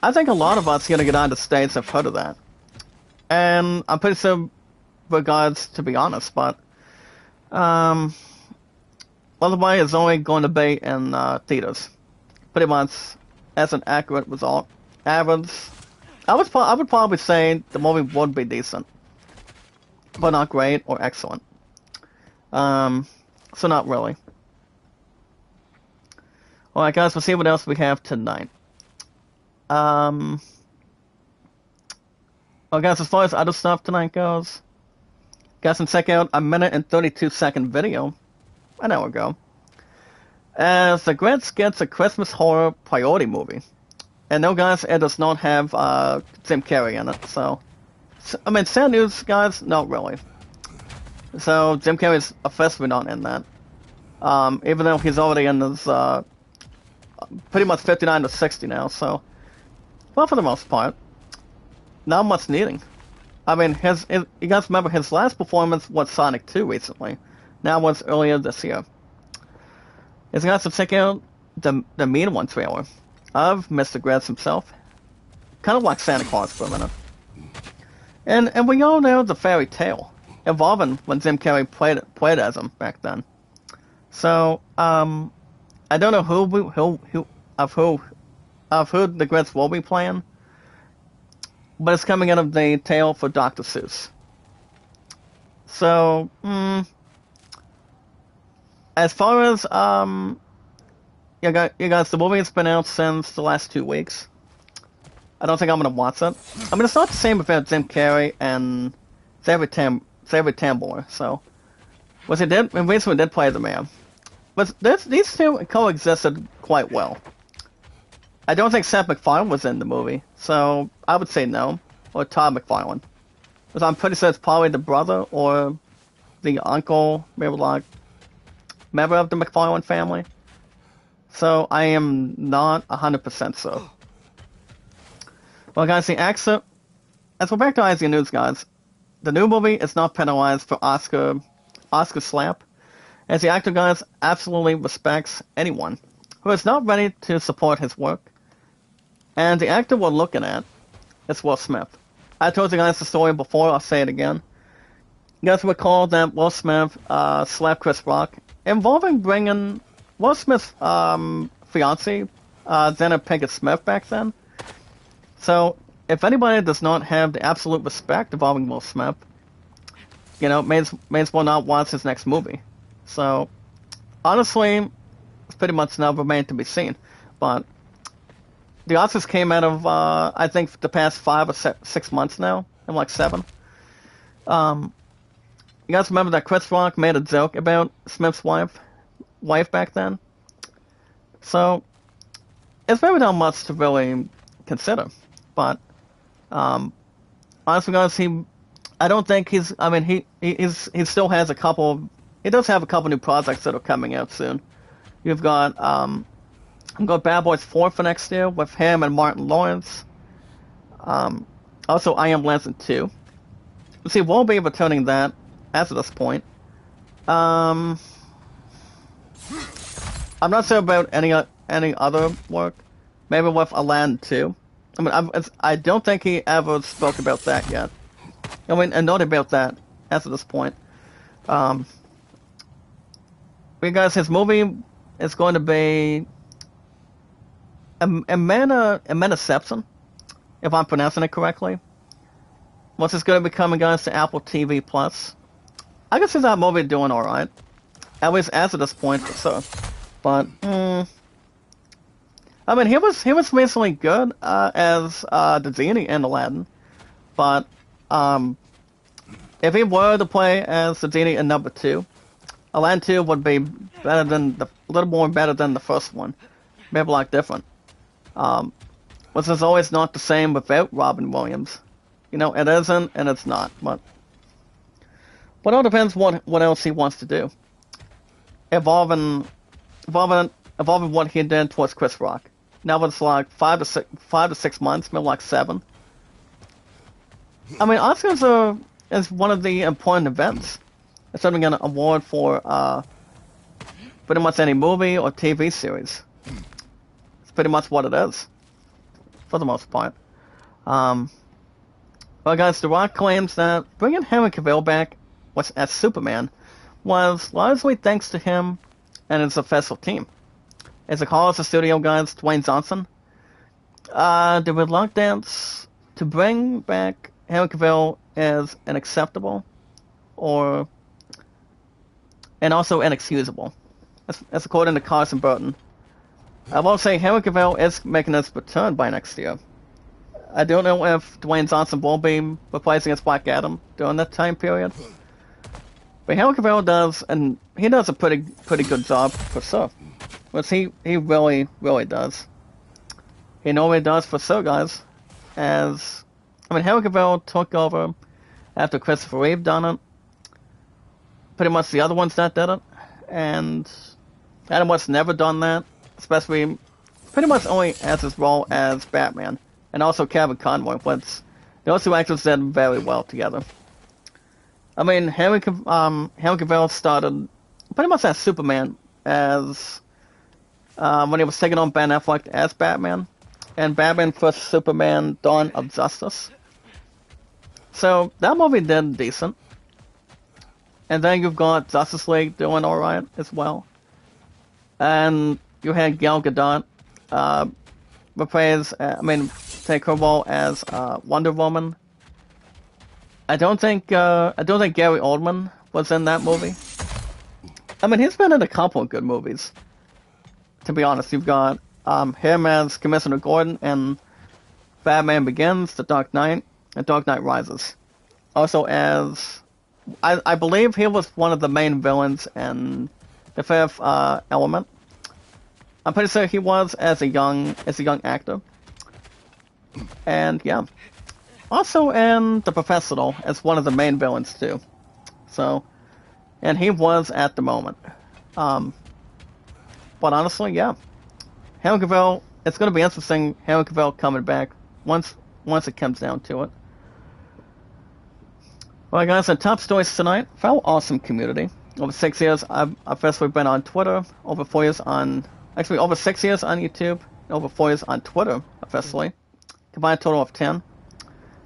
I think a lot of us here in the United States have heard of that. And I'm pretty sure regards, to be honest, but Lullaby is only going to be in theaters. Pretty much as an accurate result. Average. I would probably say the movie would be decent, but not great or excellent. So not really. Alright, guys, we'll see what else we have tonight. Well, guys, as far as other stuff tonight goes, guys can check out a 1:32 video an hour ago. As the Grinch gets a Christmas horror priority movie. And no, guys, it does not have Jim Carrey in it, so I mean, sad news, guys, not really. So Jim Carrey's officially not in that. Even though he's already in his pretty much 59 to 60 now, so well, for the most part, not much needing. I mean, you guys remember his last performance was Sonic 2 recently. Now was earlier this year. You guys have check out the Mean One trailer of Mr. Grinch himself, kind of like Santa Claus for a minute. And we all know the fairy tale involving when Jim Carrey played as him back then. So, I don't know who the Grits will be playing, but it's coming out of the tale for Dr. Seuss. So, as far as you guys, the movie has been out since the last 2 weeks. I don't think I'm gonna watch it. I mean, it's not the same about Jim Carrey and Xavier Tambor. So, was it did? And recently did play the man. But these two coexisted quite well. I don't think Seth MacFarlane was in the movie, so I would say no, or Todd McFarlane. Because I'm pretty sure it's probably the brother or the uncle, maybe like member of the McFarlane family. So I am not 100% sure. Well, guys, the exit. As we're back to IZ News, guys, the new movie is not penalized for Oscar slap, as the actor, guys, absolutely respects anyone who is not ready to support his work. And the actor we're looking at is Will Smith. I told you guys the story before, I'll say it again. You guys recall that Will Smith slapped Chris Rock, involving bringing Will Smith's fiancée, Zena Pinkett Smith, back then. So, if anybody does not have the absolute respect involving Will Smith, may as well not watch his next movie. So, honestly, it's pretty much now remained to be seen. But the Oscars came out of, I think, the past 5 or 6 months now, and like 7. You guys remember that Chris Rock made a joke about Smith's wife back then? So, it's really not much to really consider. But, honestly, guys, I don't think he still has he does have a couple new projects that are coming out soon. You've got, Bad Boys 4 for next year with him and Martin Lawrence. Also, I Am Legend 2. See, we'll be returning that as of this point. I'm not sure about any other work. Maybe with Aladdin 2. I mean, I don't think he ever spoke about that yet. I mean, and not about that as of this point. But guys, his movie is going to be Amenaception, if I'm pronouncing it correctly. Which is going to be coming, guys, to Apple TV Plus. I can see that movie doing alright. At least as of this point, for sure. But, I mean, he was recently good as the genie in Aladdin, but if he were to play as the genie in number 2, Aladdin 2 would be a little more better than the first one, maybe like different. Which is always not the same without Robin Williams. It isn't and it's not, but it all depends what else he wants to do. Evolving what he did towards Chris Rock. Now it's like 5 to 6 months, maybe like 7. I mean, Oscars is one of the important events. It's something an award for pretty much any movie or TV series. It's pretty much what it is, for the most part. Well, guys, The Rock claims that bringing Henry Cavill back as Superman was largely thanks to him and his official team. As it calls the studio guys, Dwayne Johnson, the reluctance to bring back Henry Cavill is unacceptable, and also inexcusable. That's according to Carson Burton. I will say Henry Cavill is making his return by next year. I don't know if Dwayne Johnson will be replacing his Black Adam during that time period. But Henry Cavill does, and he does a pretty good job for sure. Which he really, really does. He normally does for sure, guys. Henry Cavill took over after Christopher Reeve done it. Pretty much the other ones that did it. And Adam West never done that. Especially, pretty much only as his role as Batman. And also Kevin Conroy, which those two actors did very well together. I mean, Henry Cavill started pretty much as Superman, as when he was taking on Ben Affleck as Batman, and Batman vs Superman: Dawn of Justice. So that movie did decent. And then you've got Justice League doing alright as well. And you had Gal Gadot uh, take her role as Wonder Woman. I don't think Gary Oldman was in that movie. I mean, he's been in a couple of good movies. To be honest, you've got him as Commissioner Gordon in Batman Begins, The Dark Knight, and Dark Knight Rises. Also as I believe he was one of the main villains in The Fifth Element. I'm pretty sure he was as a young actor. And yeah. Also in The Professional as one of the main villains too. So, and he was at the moment. But honestly, yeah. Henry Cavill, it's going to be interesting, Henry Cavill coming back once it comes down to it. Alright guys, the top stories tonight. For our awesome community. Over 6 years, I've officially been on Twitter. Over 6 years on YouTube. And over 4 years on Twitter, officially. Combined total of 10.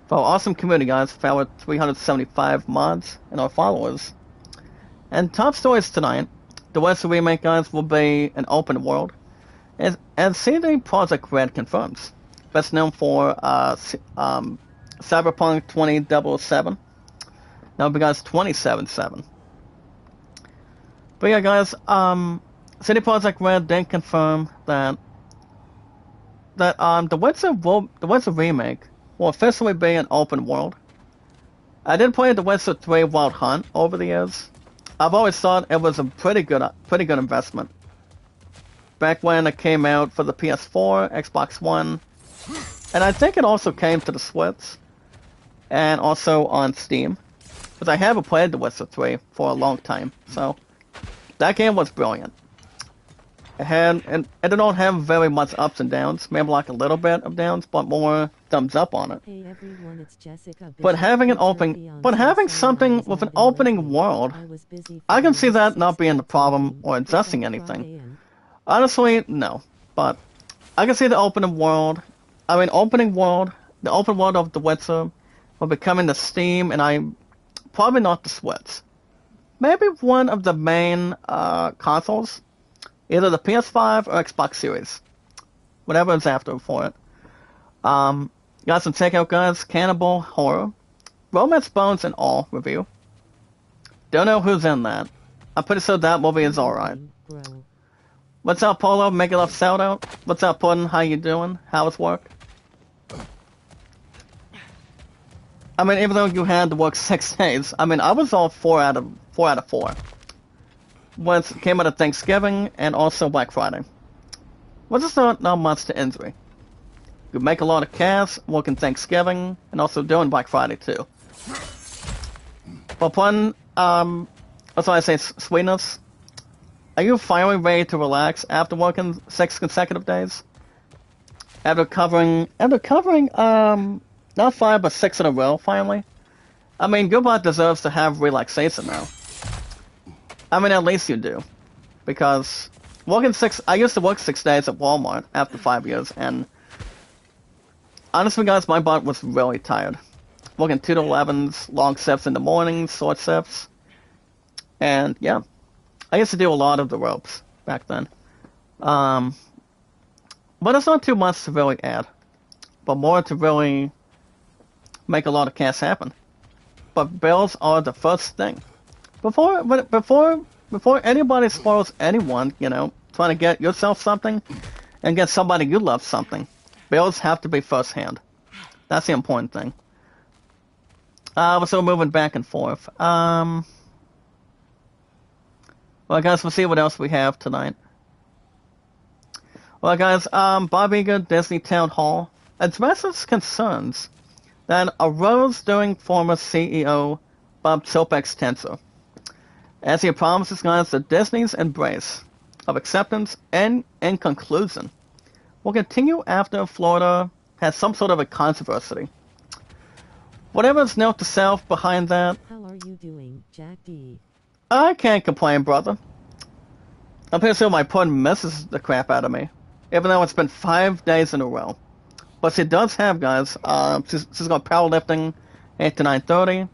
For our awesome community, guys, for our 375 mods and our followers. And top stories tonight. The Western Remake, guys, will be an open world. As CD Projekt Red confirms. Best known for Cyberpunk 2077. Now, guys, 2077. But yeah, guys, CD Projekt Red did confirm that the Witcher remake will officially be an open world. I did play The Witcher 3 Wild Hunt over the years. I've always thought it was a pretty good investment. Back when it came out for the PS4, Xbox One, and I think it also came to the Switch, and also on Steam. Because I haven't played The Witcher 3 for a long time, so that game was brilliant. It don't have very much ups and downs, maybe like a little bit of downs, but more thumbs up on it. Hey everyone, it's Jessica. But having something with an opening world, I can see that not being the problem or adjusting anything. Honestly, no. But I can see the opening world. The open world of The Witcher will be coming to Steam, and probably not the Switch. Maybe one of the main consoles. Either the PS5 or Xbox Series. Whatever is after for it. Got some takeout guys, Cannibal Horror, Romance Bones and All review. Don't know who's in that. I'm pretty sure that movie is alright. What's up, Polo? Make it up, shout out. What's up, Puddin'? How you doing? How's work? Even though you had to work 6 days, I was all 4 out of 4. Once it came out of Thanksgiving and also Black Friday. Well, just not much to injury. You make a lot of cash working Thanksgiving and also doing Black Friday too. But one, that's why I say sweetness. Are you finally ready to relax after working 6 consecutive days? After covering not 5 but 6 in a row finally. Goodbye deserves to have relaxation now. At least you do. Because I used to work 6 days at Walmart after 5 years, and honestly, guys, my butt was really tired. Working 2 to 11s, long shifts in the mornings, short shifts. And, yeah. I used to do a lot of the ropes back then. But it's not too much to really add. But more to really make a lot of cash happen. But bills are the first thing. Before anybody spoils anyone, trying to get yourself something and get somebody you love something, bills have to be first hand. That's the important thing. We're still moving back and forth. Well, guys, we'll see what else we have tonight. Well, guys, Bob Iger, Disney Town Hall addresses concerns that arose during former CEO Bob Chapek's tenure, as he promises, guys, that Disney's embrace of acceptance and, in conclusion, will continue after Florida has some sort of a controversy. Whatever is note to self behind that. How are you doing, Jack D? I can't complain, brother. I'm pretty sure my pudding misses the crap out of me, even though it's been 5 days in a row. But she does have, guys, she's got powerlifting 8 to 9:30.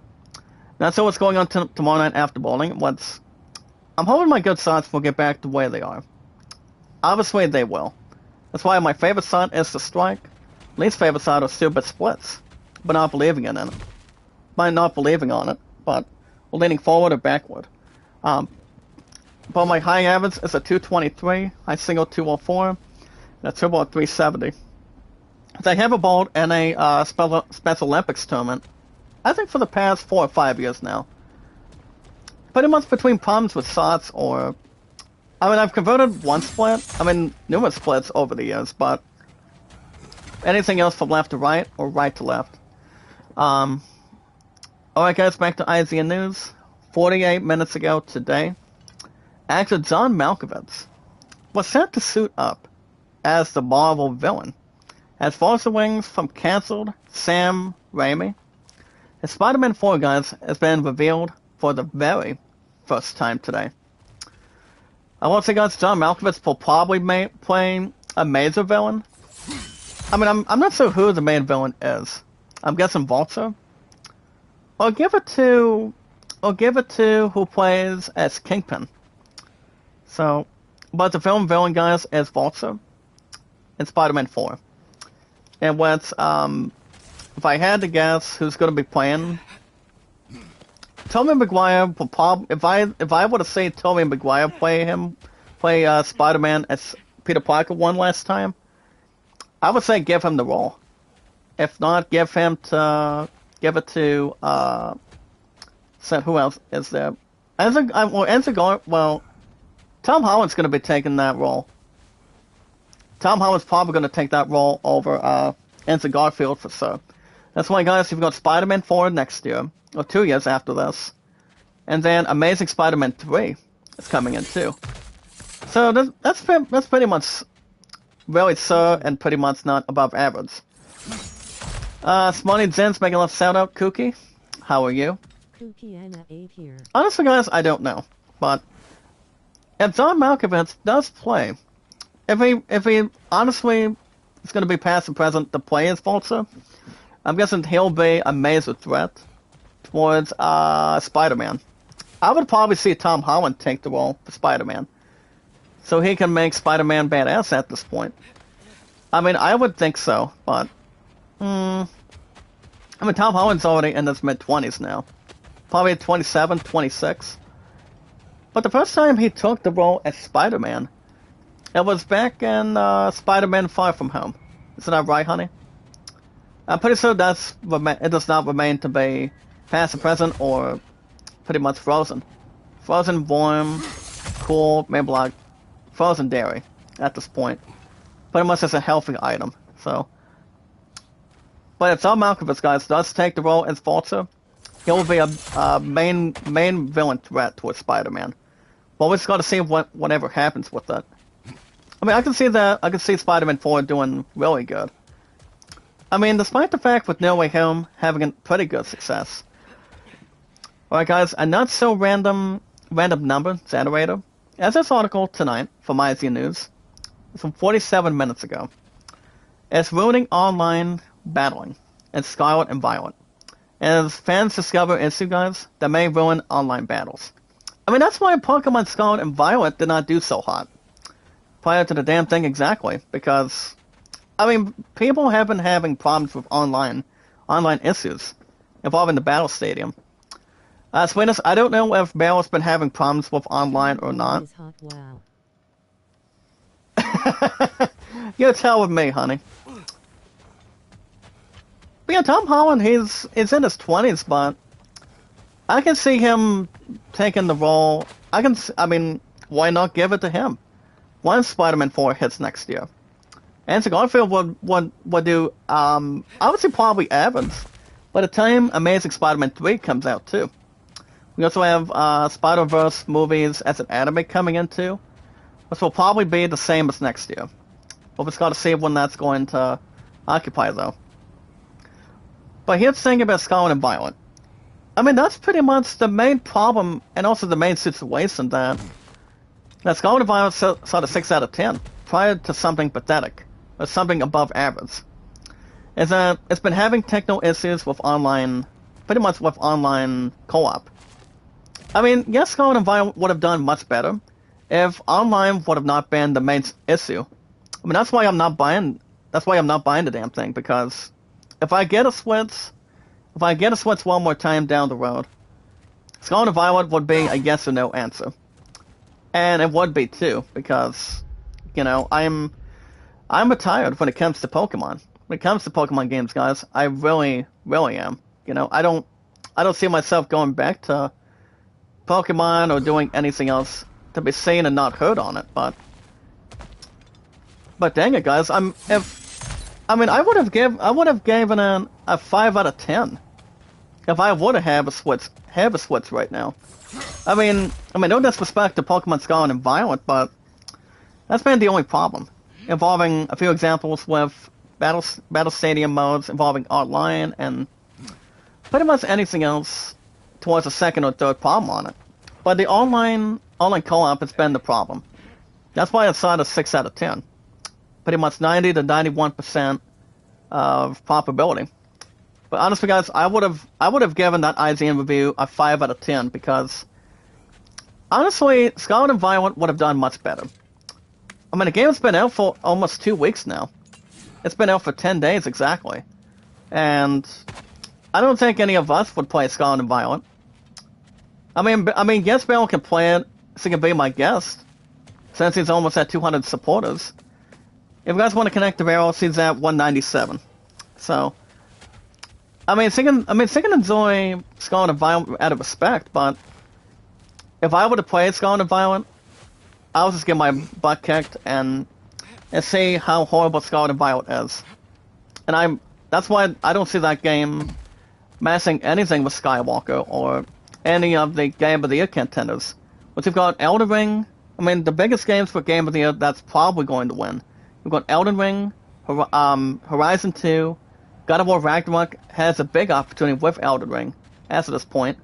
That's what's going on tomorrow night after bowling. I'm hoping my good thoughts will get back to where they are. obviously they will. That's why my favorite side is the strike. Least favorite side are stupid splits, but not believing in it. By not believing on it, but leaning forward or backward. But my high average is a 223, high single 204, and a triple at 370. They have a bowled in a Special Olympics tournament, I think for the past 4 or 5 years now. Pretty much between problems with shots or... I mean, I've converted one split, numerous splits over the years, but anything else from left to right or right to left. Alright guys, back to IZN News. 48 minutes ago today, actor John Malkovich was set to suit up as the Marvel villain, as Force Awakens from cancelled Sam Raimi. His Spider-Man 4, guys, has been revealed for the very first time today. I want to say, guys, John Malkovich will probably play a major villain. I mean, I'm not sure who the main villain is. I'm guessing Vulture. Or give it to who plays as Kingpin. So, but the film villain, guys, is Vulture in Spider-Man 4. And what's if I had to guess who's going to be playing, Tobey Maguire will probably, if I were to say Tobey Maguire play Spider-Man as Peter Parker one last time, I would say give him the role. If not, give it to who else is there? Tom Holland's going to be taking that role. Tom Holland's probably going to take that role over Andrew Garfield for sure. That's why, guys, you've got Spider-Man 4 next year, or 2 years after this. And then Amazing Spider-Man 3 is coming in too. So that's pretty much really sure and pretty much not above average. Smarty Zen's making a little shout out. Kooky, how are you? Kooky Anna 8 here. Honestly, guys, I don't know. But if John Malkovich does play, if he honestly is going to be past and present to play as Vulture, I'm guessing he'll be a major threat towards Spider-Man. I would probably see Tom Holland take the role for Spider-Man, so he can make Spider-Man badass at this point. I mean, I would think so, but Tom Holland's already in his mid-20s now, probably 27, 26. But the first time he took the role as Spider-Man, it was back in Spider-Man Far From Home. Isn't that right, honey? I'm pretty sure it does not remain to be past and present or pretty much frozen. Frozen, warm, cool, maybe like frozen dairy at this point. Pretty much as a healthy item. So, but if John Malkovich, guys, does take the role as Vulture, he'll be a main villain threat towards Spider-Man. But we just got to see whatever happens with that. I mean, I can see Spider-Man 4 doing really good. I mean, despite the fact with No Way Home having a pretty good success. Alright guys, a not so random number generator, as this article tonight from IZN News, from 47 minutes ago, is ruining online battling in Scarlet and Violet. As fans discover issue, guys, that may ruin online battles. I mean, that's why Pokemon Scarlet and Violet did not do so hot prior to the damn thing exactly, because I mean, people have been having problems with online issues involving the Battle Stadium. Sweetness, I don't know if Battle's been having problems with online or not. Is hot, wow. You tell with me, honey. But yeah, Tom Holland, he's in his 20s, but I can see him taking the role. I mean, why not give it to him? Once Spider-Man 4 hits next year. Andrew Garfield would do, obviously probably average. By the time Amazing Spider-Man 3 comes out, too. We also have Spider-Verse movies as an anime coming in, too. Which will probably be the same as next year. We'll just got to see when that's going to occupy, though. But here's the thing about Scarlet and Violet. I mean, that's pretty much the main problem, and also the main situation that Scarlet and Violet saw a 6 out of 10, prior to something pathetic, or something above average. Is that it's been having technical issues with online, pretty much with online co-op. I mean, yes, Scarlet and Violet would have done much better if online would have not been the main issue. I mean, that's why I'm not buying. That's why I'm not buying the damn thing, because if I get a Switch, one more time down the road, Scarlet and Violet would be a yes or no answer, and it would be too, because I'm retired when it comes to Pokemon. When it comes to Pokemon games, guys, I really, really am. I don't see myself going back to Pokemon or doing anything else to be seen and not heard on it. But dang it, guys, I would have given it a 5 out of 10 if I would have a Switch right now. I mean, no disrespect to Pokemon Scarlet and Violet, but that's been the only problem. Involving a few examples with battle stadium modes involving online and pretty much anything else towards a second or third problem on it. But the online co-op has been the problem. That's why it's at a 6 out of 10. Pretty much 90 to 91% of probability. But honestly, guys, I would have given that IGN review a 5 out of 10 because honestly, Scarlet and Violet would have done much better. I mean, the game's been out for almost 2 weeks now. It's been out for 10 days exactly. And I don't think any of us would play Scarlet and Violet. I mean, yes, Bale can play it, so he can be my guest, since he's almost at 200 supporters. If you guys want to connect to Barrel, he's at 197. So, I mean, so can enjoy Scarlet and Violet out of respect, but if I would have played Scarlet and Violet, I would just get my butt kicked and see how horrible Scarlet and Violet is. And that's why I don't see that game matching anything with Skywalker or any of the Game of the Year contenders. But you've got Elden Ring. I mean, the biggest games for Game of the Year that's probably going to win. We've got Elden Ring, Horizon 2, God of War Ragnarok has a big opportunity with Elden Ring, as of this point.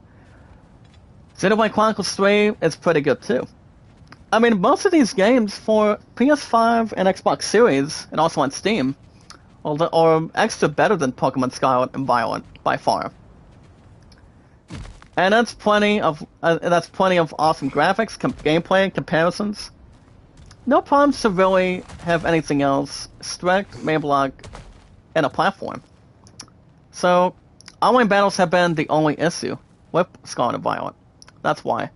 Xenoblade Chronicles 3 is pretty good too. I mean, most of these games for PS5 and Xbox Series, and also on Steam, are extra better than Pokemon Scarlet and Violet by far. And that's plenty of awesome graphics, gameplay, comparisons. No problems to really have anything else strict, maybe like in a platform. So, online battles have been the only issue with Scarlet and Violet. That's why.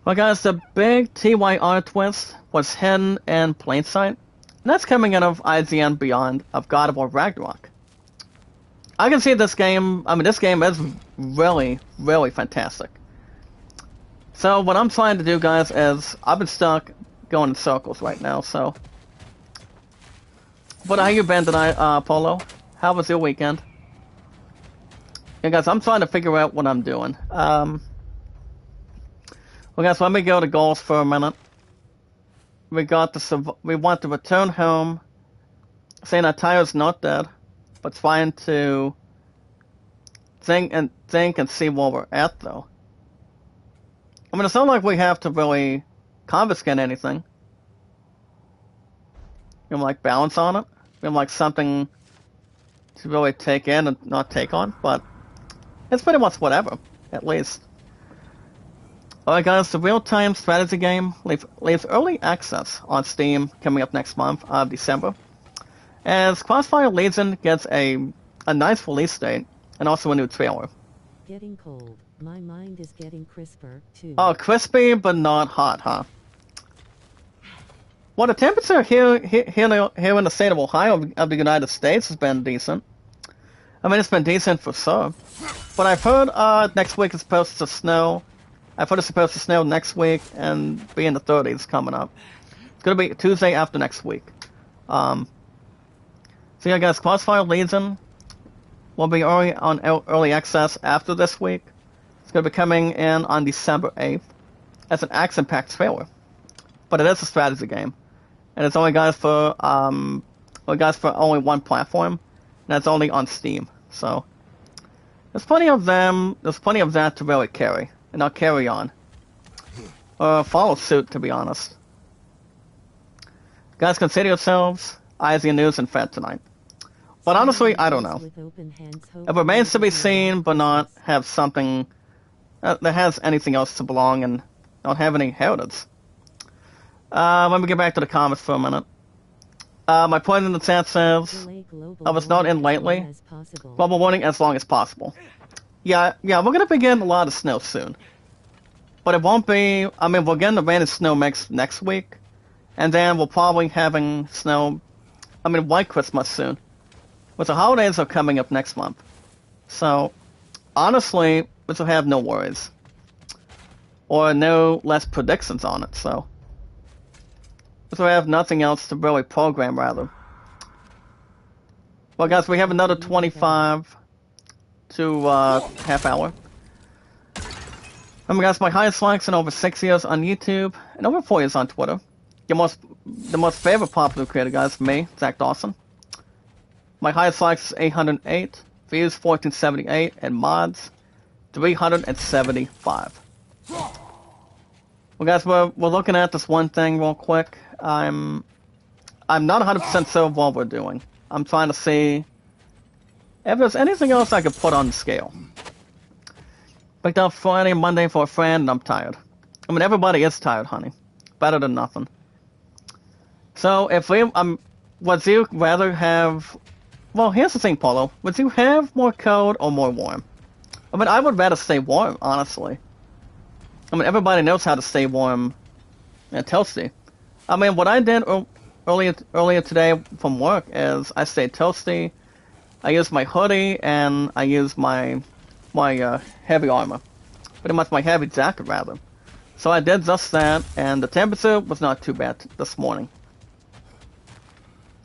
Well, guys, the big TYR twist was hidden in plain sight, and that's coming out of IGN Beyond of God of War Ragnarok. I can see this game. I mean, this game is really, really fantastic. So what I'm trying to do, guys, is I've been stuck going in circles right now. So, but how you been tonight, Polo? How was your weekend? Yeah, guys, I'm trying to figure out what I'm doing. Well, guys, let me go to goals for a minute. We want to return home, saying that Tyler's not dead, but trying to think and see where we're at, though. I mean, it's not like we have to really confiscate anything. You know, like balance on it. You know, like something to really take in and not take on, but it's pretty much whatever, at least. Alright guys, the real-time strategy game leaves early access on Steam coming up next month of December, as Crossfire Legion gets a nice release date and also a new trailer. Getting cold. My mind is getting crisper, too. Oh, crispy but not hot, huh? Well, the temperature here in the state of Ohio of the United States has been decent. I mean, it's been decent for sure. But I've heard next week is supposed to snow. I've heard it's supposed to snow next week and be in the 30s coming up. It's going to be Tuesday after next week. So yeah, guys, Crossfire Legion will be early access after this week. It's going to be coming in on December 8th as an action-packed trailer. But it is a strategy game. And it's only for only one platform. And that's only on Steam. So there's plenty of that to really carry. And I'll carry on. Follow suit, to be honest. Guys, consider yourselves IGN News and Fed tonight. But honestly, I don't know. It remains to be seen, but not have something that has anything else to belong and not have any heritage. Let me get back to the comments for a minute. My point in the chat says, Delay global I was not in warming as lately. long as possible. Global warning as long as possible. Yeah, we're gonna be getting a lot of snow soon. But it won't be, I mean, we're getting the rain and snow mix next week. And then we're probably having snow, I mean, White Christmas soon. But the holidays are coming up next month. So, honestly, we will have no worries. Or no less predictions on it, so. We will have nothing else to really program, rather. Well, guys, we have another 25 to half hour. Remember, guys, my highest likes in over 6 years on YouTube and over 4 years on Twitter. The most favorite popular creator, guys, me, Zach Dawson. My highest likes is 808, views 1478, and mods 375. Well, guys, we're looking at this one thing real quick. I'm not 100% sure of what we're doing. I'm trying to see if there's anything else I could put on the scale. Picked up Friday and Monday for a friend, and I'm tired. I mean, everybody is tired, honey. Better than nothing. So, if would you rather have... Well, here's the thing, Paulo. Would you have more cold or more warm? I mean, I would rather stay warm, honestly. I mean, everybody knows how to stay warm and toasty. I mean, what I did earlier today from work is I stayed toasty. I used my hoodie and I used my heavy armor, pretty much my heavy jacket rather. So I did just that, and the temperature was not too bad this morning.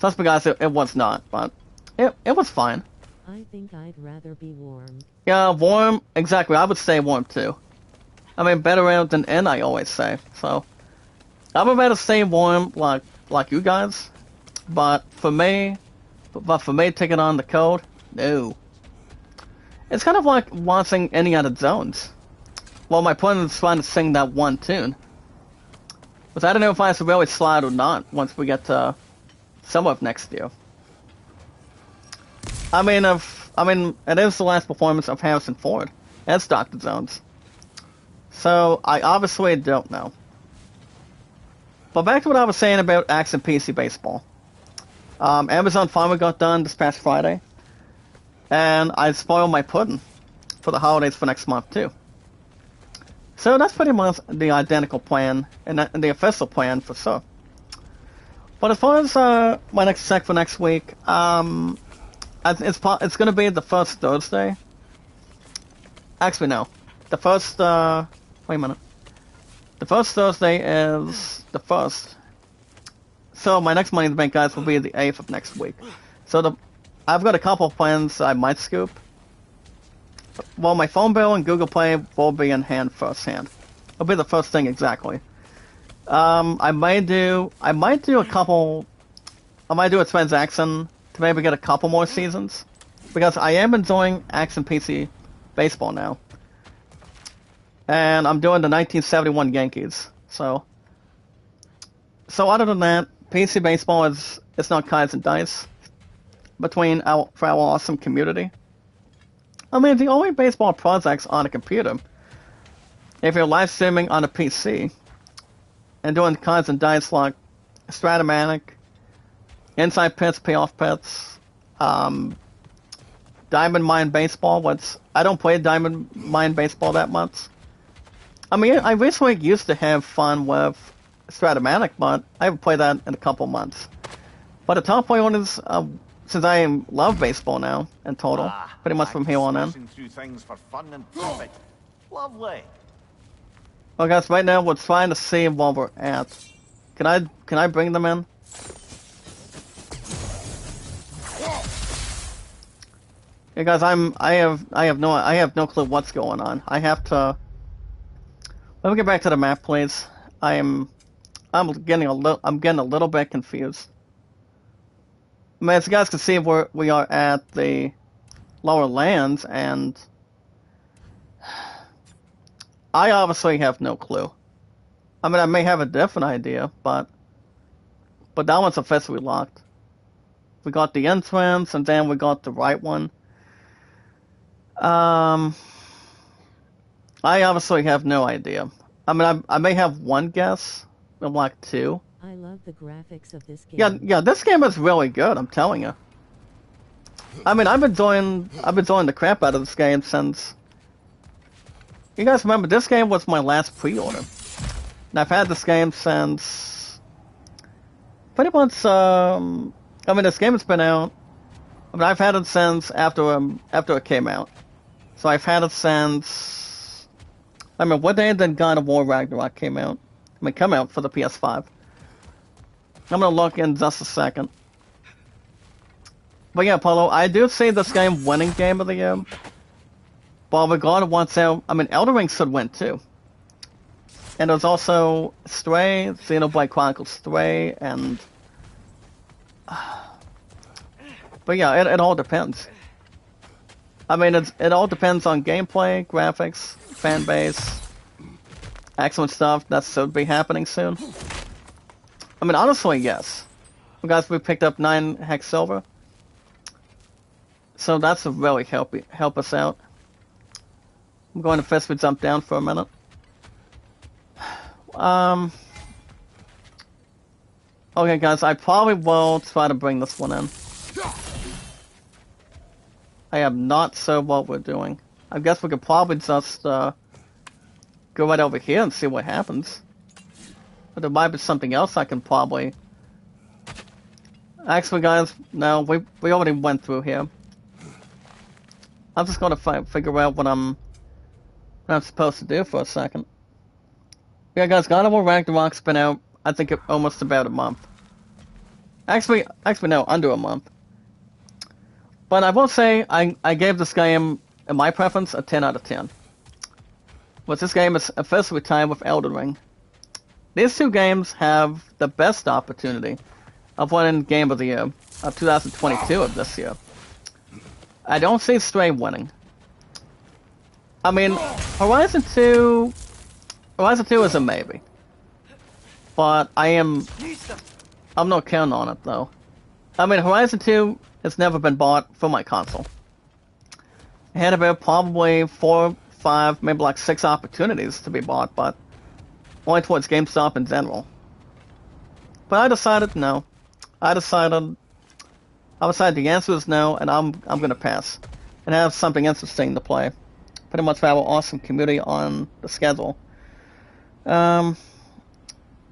Just because it was not, but it was fine. I think I'd rather be warm. Yeah, warm. Exactly. I would say warm too. I mean, better out than in, I always say. So I would rather stay warm like you guys. But for me taking on the cold, no. It's kind of like watching any other zones. Well, my point is trying to sing that one tune. But I don't know if I should really slide or not once we get to summer of next year. I mean, it is the last performance of Harrison Ford as Dr. Jones. So, I obviously don't know. But back to what I was saying about Action PC Baseball. Amazon finally got done this past Friday. And I spoiled my pudding for the holidays for next month, too. So that's pretty much the identical plan, and the official plan for sure. But as far as my next sec for next week, it's going to be the first Thursday. Actually, no. The first, wait a minute. The first Thursday is the 1st. So my next Money in the Bank, guys, will be the 8th of next week. So I've got a couple of plans I might scoop. Well, my phone bill and Google Play will be in hand first hand. It'll be the first thing exactly. I might do a transaction to maybe get a couple more seasons. Because I am enjoying Action PC Baseball now. And I'm doing the 1971 Yankees. So other than that, PC Baseball it's not cards and dice for our awesome community. I mean, the only baseball projects on a computer, if you're live streaming on a PC and doing cards and dice like Stratomatic, Inside Pits, Payoff Pits, Diamond Mine Baseball, I don't play Diamond Mine Baseball that much. I mean, I recently used to have fun with Stratomatic, but I haven't played that in a couple months. But the top priorities, since I love baseball now in total, pretty much from here on in. Through things for fun and profit. Lovely. Well, guys, right now we're trying to see what we're at. Can I bring them in? Yeah, guys, I have no clue what's going on. I have to. Let me get back to the map, please. I'm getting a little bit confused. I mean, as you guys can see, we are at the lower lands, and I obviously have no clue. I mean, I may have a different idea, but that one's officially locked. We got the entrance, and then we got the right one. I obviously have no idea. I mean, I may have one guess, like 2. I love the graphics of this game. Yeah, this game is really good, I'm telling you. I mean, I've been enjoying the crap out of this game since... You guys remember, this game was my last pre-order. And I've had this game since... Pretty much, I mean, this game has been out... I mean, I've had it since after it came out. So I've had it since... I mean, what day did God of War Ragnarok came out? I mean, come out for the PS5. I'm gonna look in just a second. But yeah, Polo, I do see this game winning Game of the Year. But regardless of what's out, I mean, Elden Ring should win too. And there's also Stray, Xenoblade Chronicles 3, and... But yeah, it all depends. I mean, it all depends on gameplay, graphics, fan base, excellent stuff that should be happening soon. I mean, honestly, yes. Guys, we picked up 9 Hex Silver. So that's to really help us out. I'm going to physically jump down for a minute. Okay, guys, I probably will try to bring this one in. I am not sure what we're doing. I guess we could probably just go right over here and see what happens. But there might be something else I can probably... Actually, guys, no, we already went through here. I'm just going to figure out what I'm supposed to do for a second. Yeah, guys, God of War Ragnarok's been out, I think, almost about a month. Actually, no, under a month. But I will say, I gave this game, in my preference, a 10 out of 10. But this game is officially tied with Elden Ring. These two games have the best opportunity of winning Game of the Year of 2022 of this year. I don't see Stray winning. I mean, Horizon 2 is a maybe. But I'm not counting on it, though. I mean, Horizon 2 has never been bought for my console. It had about probably 4, 5, maybe like 6 opportunities to be bought, but only towards GameStop in general. But I decided no. I decided the answer is no, and I'm gonna pass and have something interesting to play. Pretty much have an awesome community on the schedule. Hold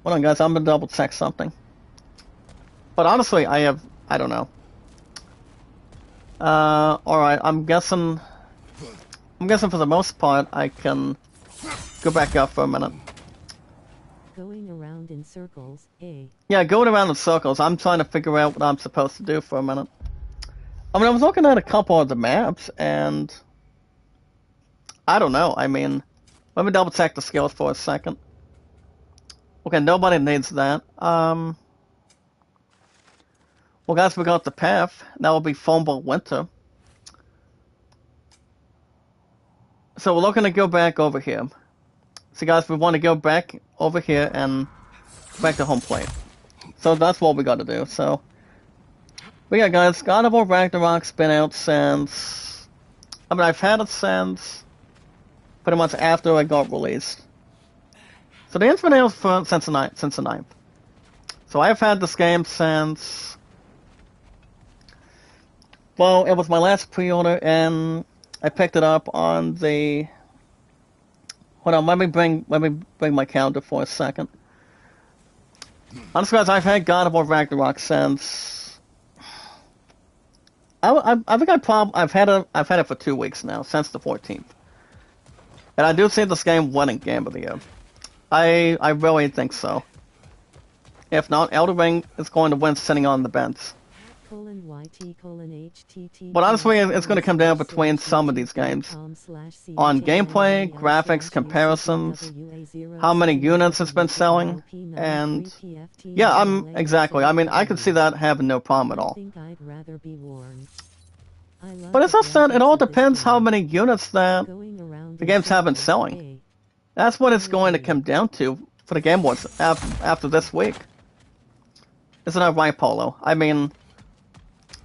on, guys. I'm gonna double check something. But honestly, I don't know. All right. I'm guessing for the most part I can go back up for a minute. Going around in circles, eh? Yeah, going around in circles. I'm trying to figure out what I'm supposed to do for a minute. I mean, I was looking at a couple of the maps, and I don't know. I mean, let me double check the skills for a second. Okay, nobody needs that. Well, guys, we got the path. That will be Foamball Winter. So we're looking to go back over here. So guys, we want to go back over here and back to home plate. So that's what we got to do. So, but yeah, guys, God of War Ragnarok's been out since... I mean, I've had it since pretty much after it got released. So the game's been out since the 9th. So I've had this game since... Well, it was my last pre-order, and I picked it up on the... Hold on, let me bring my calendar for a second. Honestly, guys, I've had God of War Ragnarok since... I think I've had it for 2 weeks now, since the 14th. And I do see this game winning Game of the Year. I really think so. If not, Elden Ring is going to win sitting on the bench. But honestly, it's going to come down between some of these games. On gameplay, graphics, comparisons, how many units it's been selling, and... Yeah, exactly. I mean, I could see that having no problem at all. But as I said, it all depends how many units that the games have been selling. That's what it's going to come down to for the Game Awards after this week. Isn't that right, Polo? I mean...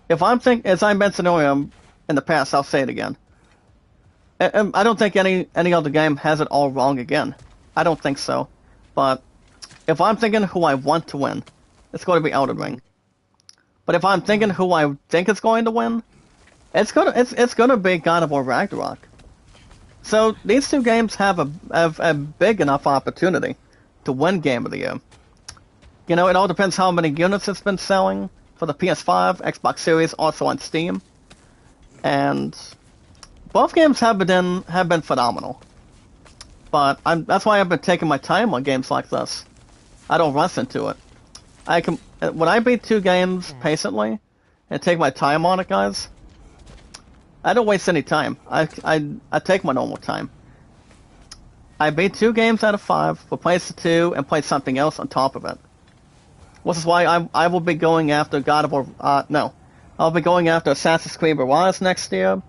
If as I mentioned earlier in the past, I'll say it again. I don't think any other game has it all wrong again. I don't think so. But if I'm thinking who I want to win, it's going to be Elden Ring. But if I'm thinking who I think is going to win, it's gonna be God of War Ragnarok. So these two games have a big enough opportunity to win Game of the Year. You know, it all depends how many units it's been selling for the PS5, Xbox Series, also on Steam, and both games have been phenomenal. But that's why I've been taking my time on games like this. I don't rush into it. When I beat two games patiently and take my time on it, guys, I don't waste any time. I take my normal time. I beat 2 games out of 5, replaced the 2, and played something else on top of it. Which is why I will be going after God of War. I'll be going after Assassin's Creed Mirage next year,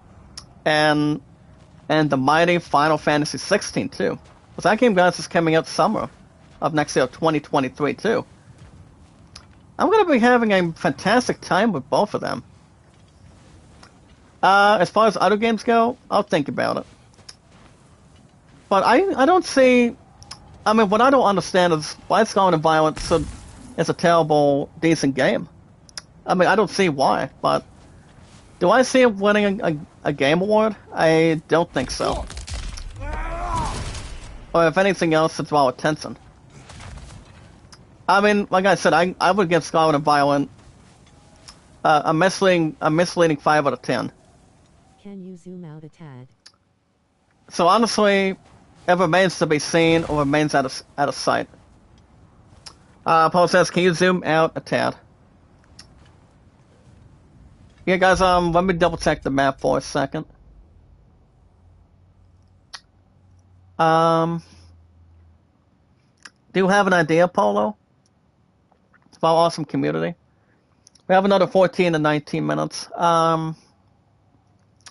and the mighty Final Fantasy 16 too. Because that game, guys, is coming out summer of next year, 2023 too. I'm gonna be having a fantastic time with both of them. As far as other games go, I'll think about it. But I don't see. I mean, what I don't understand is why Skull and Violence is a terrible, decent game. I mean, I don't see why, but do I see it winning a game award? I don't think so. Or if anything else, it's well with Tencent. I mean, like I said, I would give Scarlet and Violet a misleading 5 out of 10. Can you zoom out a tad? So honestly, it remains to be seen or remains out of sight. Paul says, can you zoom out a tad? Yeah, guys, let me double check the map for a second. Do you have an idea, Polo? About awesome community? We have another 14 to 19 minutes.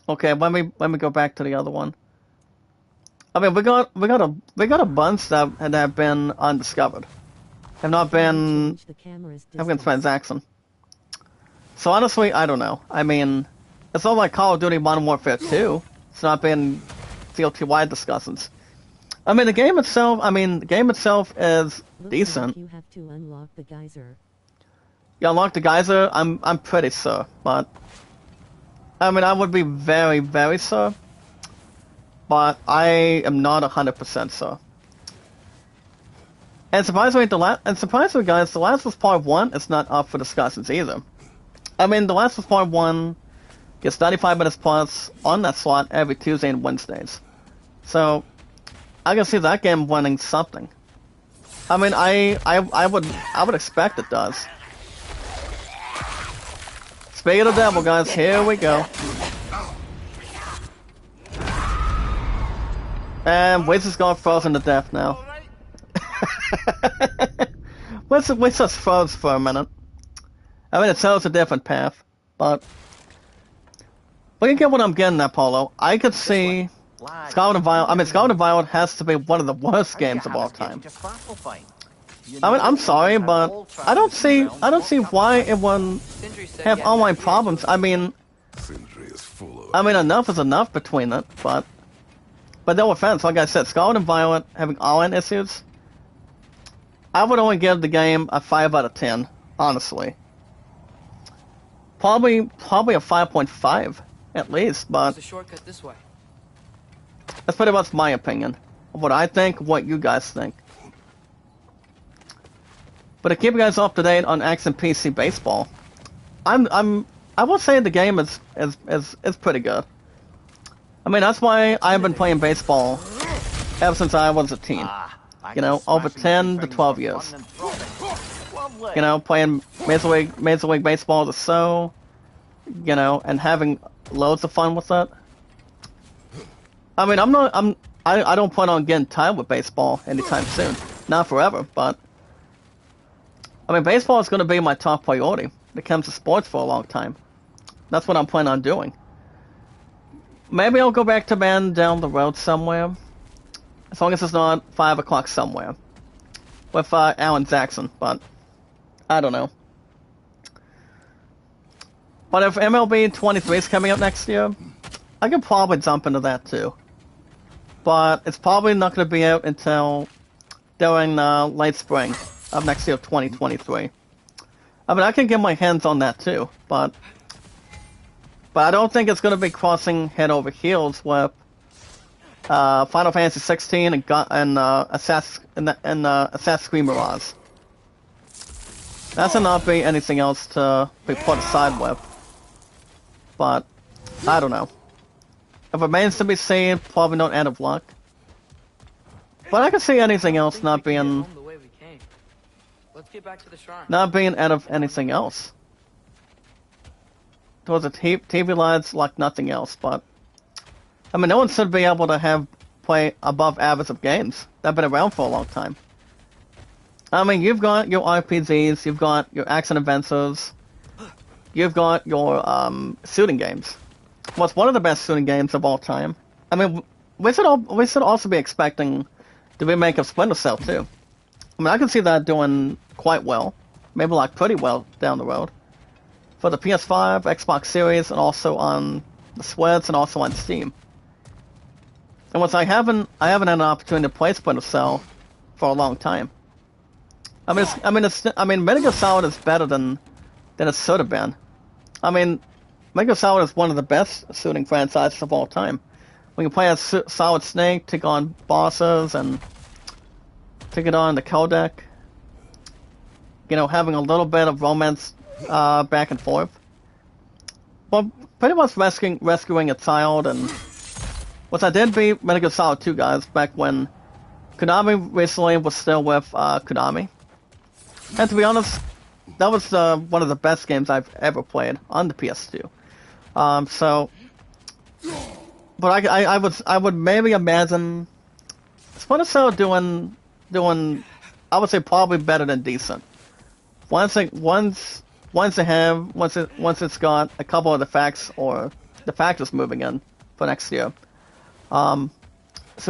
Okay, let me go back to the other one. I mean, we got a bunch that have been undiscovered, have not been transaction. So honestly, I don't know. I mean, it's not like Call of Duty Modern Warfare 2. It's not been CLT-wide discussions. I mean, the game itself is decent. Like you have to unlock the geyser. You unlock the geyser? I'm pretty sure, but I mean, I would be very, very sure, but I am not 100% sure. And surprisingly, guys, The Last of Us Part 1 is not up for discussions either. I mean, The Last of Us Part 1 gets 95 minutes plus on that slot every Tuesday and Wednesdays. So I can see that game winning something. I mean, I would expect it does. Speak of the devil, guys, here we go. And Wiz is going frozen to death now. Wiz just froze for a minute. I mean, it shows a different path, but you get what I'm getting at, Polo. I could see Scarlet and Violet. I mean, Scarlet and Violet has to be one of the worst games of all time. I mean, I'm sorry, but I don't see why it wouldn't have online problems. I mean, enough is enough between it, but no offense, like I said, Scarlet and Violet having online issues, I would only give the game a 5 out of 10, honestly. Probably a 5.5 at least, but There's a shortcut this way. that's pretty much my opinion. What I think, what you guys think. But to keep you guys up to date on X and PC baseball, I will say the game is pretty good. I mean, that's why I've been playing baseball ever since I was a teen. You know, over 10 to 12 years. You know, playing Major League Baseball or so, you know, and having loads of fun with it. I mean, I don't plan on getting tired with baseball anytime soon. Not forever, but I mean, baseball is going to be my top priority when it comes to sports for a long time. That's what I'm planning on doing. Maybe I'll go back to Madden down the road somewhere. As long as it's not 5 o'clock somewhere. With Alan Jackson, but I don't know. But if MLB 23 is coming up next year, I could probably jump into that too. But it's probably not going to be out until during late spring. of next year, 2023. I mean, I can get my hands on that too, but I don't think it's going to be crossing head over heels with Final Fantasy 16 and Assassin's Creed Mirage. That should not be anything else to be put aside with. But I don't know. If it remains to be seen, probably not out of luck. But I can see anything else not being Let's get back to the shrine. not being out of anything else. Towards the TV lights like nothing else, but I mean, no one should be able to play above average of games that have been around for a long time. I mean, you've got your RPGs, you've got your action adventures, you've got your shooting games. What's one of the best shooting games of all time? I mean, we should also be expecting the remake of Splinter Cell too. I mean, I can see that doing quite well, maybe like pretty well down the road, for the PS5, Xbox Series, and also on the Switch, and also on Steam. And once I haven't had an opportunity to play Splinter Cell for a long time. I mean, Metal Gear Solid is better than it should have been. I mean, Metal Gear Solid is one of the best shooting franchises of all time. When you play as Solid Snake, take on bosses, and take it on the codec. You know, having a little bit of romance back and forth. Well, pretty much rescuing a child, and which I did beat Metal Gear Solid 2, guys, back when Konami recently was still with Konami. And to be honest, that was one of the best games I've ever played on the PS2. But I would maybe imagine Splinter Cell doing I would say probably better than decent. Once it's got a couple of the factors moving in for next year. So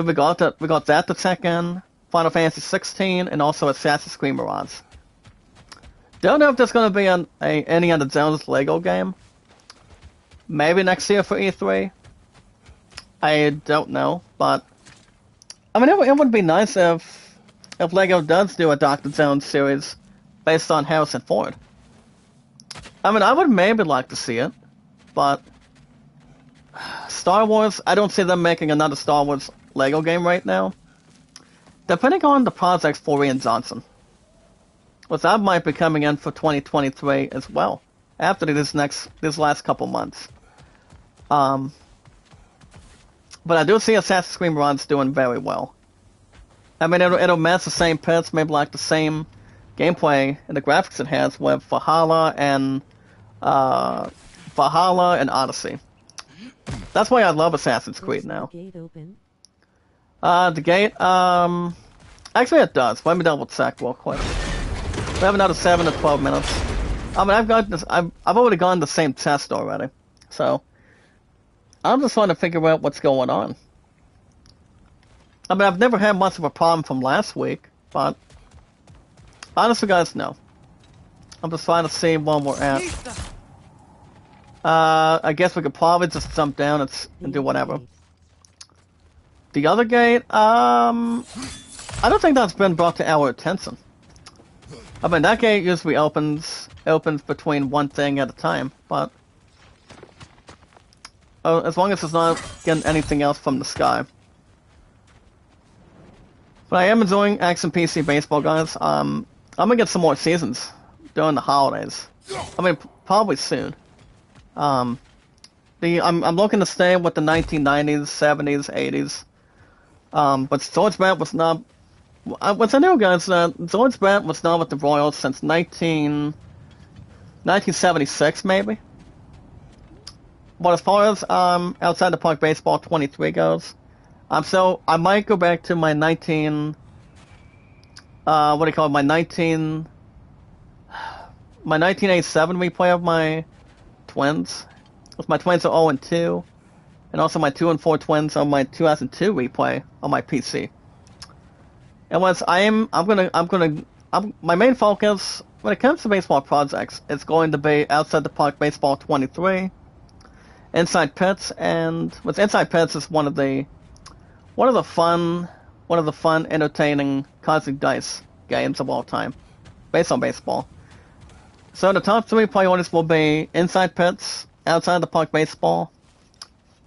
we got that to check in, Final Fantasy 16, and also Assassin's Creed Mirage. Don't know if there's going to be any Indiana Jones Lego game. Maybe next year for E3. I don't know, but I mean, it would be nice if Lego does do a Dr. Jones series based on Harrison Ford. I mean, I would maybe like to see it, but Star Wars, I don't see them making another Star Wars Lego game right now. Depending on the projects for Rian Johnson. Well, that might be coming in for 2023 as well, after this last couple months. But I do see Assassin's Creed Mirage doing very well. I mean, it'll match the same pits, maybe like the same gameplay and the graphics it has with Valhalla and Odyssey. That's why I love Assassin's Creed now. Gate open? The gate, actually it does. Let me double check real quick. We have another 7 to 12 minutes. I mean, I've already gone the same test already, so I'm just trying to figure out what's going on. I mean, I've never had much of a problem from last week, but honestly, guys, no. I'm just trying to see where we're at. I guess we could probably just jump down and do whatever. The other gate, I don't think that's been brought to our attention. I mean, that gate usually opens between one thing at a time, but as long as it's not getting anything else from the sky. But I am enjoying Action PC Baseball, guys. I'm gonna get some more seasons during the holidays. I mean, probably soon. I'm looking to stay with the 1990s, 70s, 80s. But George Brett was not. What's I know, guys? George Brett was not with the Royals since 1976, maybe. But as far as outside the park baseball 23 goes, so I might go back to my 1987 replay of my Twins. With my Twins are 0-2, and also my 2-4 Twins on my 2002 replay on my PC. And my main focus when it comes to baseball projects is going to be outside the park baseball 23, Inside Pits, and with Inside Pits is one of the fun, entertaining Cosmic Dice games of all time. based on baseball. So the top 3 priorities will be inside pits, outside the park baseball,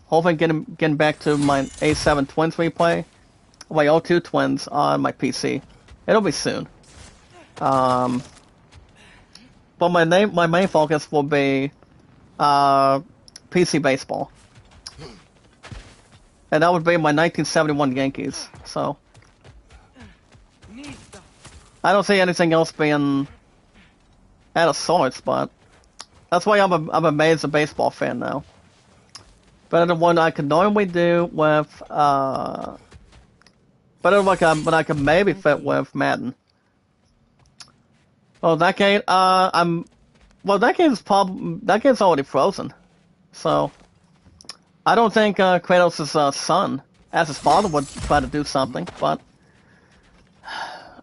hopefully getting back to my A7 Twins replay, my O2 Twins on my PC. It'll be soon. But my main focus will be PC baseball. And that would be my 1971 Yankees. So I don't see anything else being out of sorts, but that's why I'm amazed a baseball fan now. Better than what I could normally do with better than what I could maybe fit with Madden. Oh, that game that game's already frozen. So I don't think Kratos' son, as his father, would try to do something, but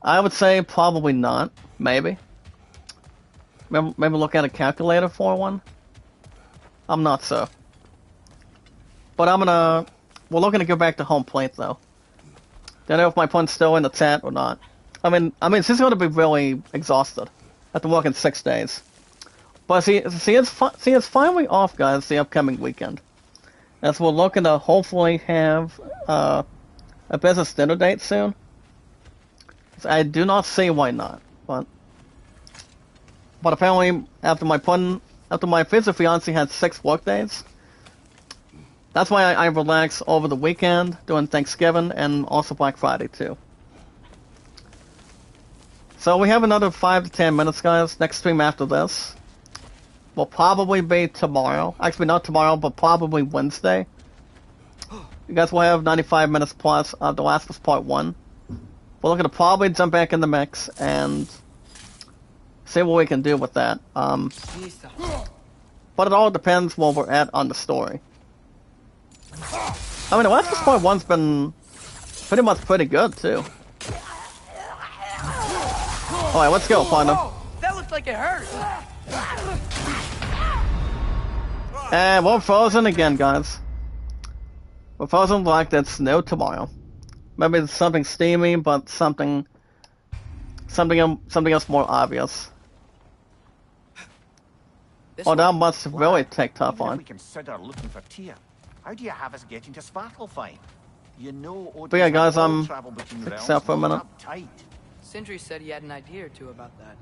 I would say probably not. Maybe look at a calculator for one. I'm not so. But we're looking to go back to home plate though. Don't know if my pun's still in the chat or not. I mean, she's going to be really exhausted after working 6 days. But she is finally off, guys, the upcoming weekend. As we're looking to hopefully have a business dinner date soon. So I do not see why not, but apparently after my future fiance had 6 work days, that's why I relax over the weekend doing Thanksgiving and also Black Friday too. So we have another 5 to 10 minutes, guys. Next stream after this will probably be tomorrow. Actually, not tomorrow, but probably Wednesday. You guys will have 95 minutes plus of The Last of Us Part 1. We're looking to probably jump back in the mix and see what we can do with that. But it all depends where we're at on the story. I mean, The Last of Us Part 1's been pretty good, too. Alright, let's go, partner. That looked like it hurt. And we're frozen again, guys. We're frozen like it's no tomorrow. Maybe it's something steamy, but something else more obvious. Oh, that must really take tough Even if on. we consider looking for Tyr, how do you have us getting to Svartalfheim? You know, But yeah, guys, travel between fix realms out for a minute. uptight. Sindri said he had an idea or two about that.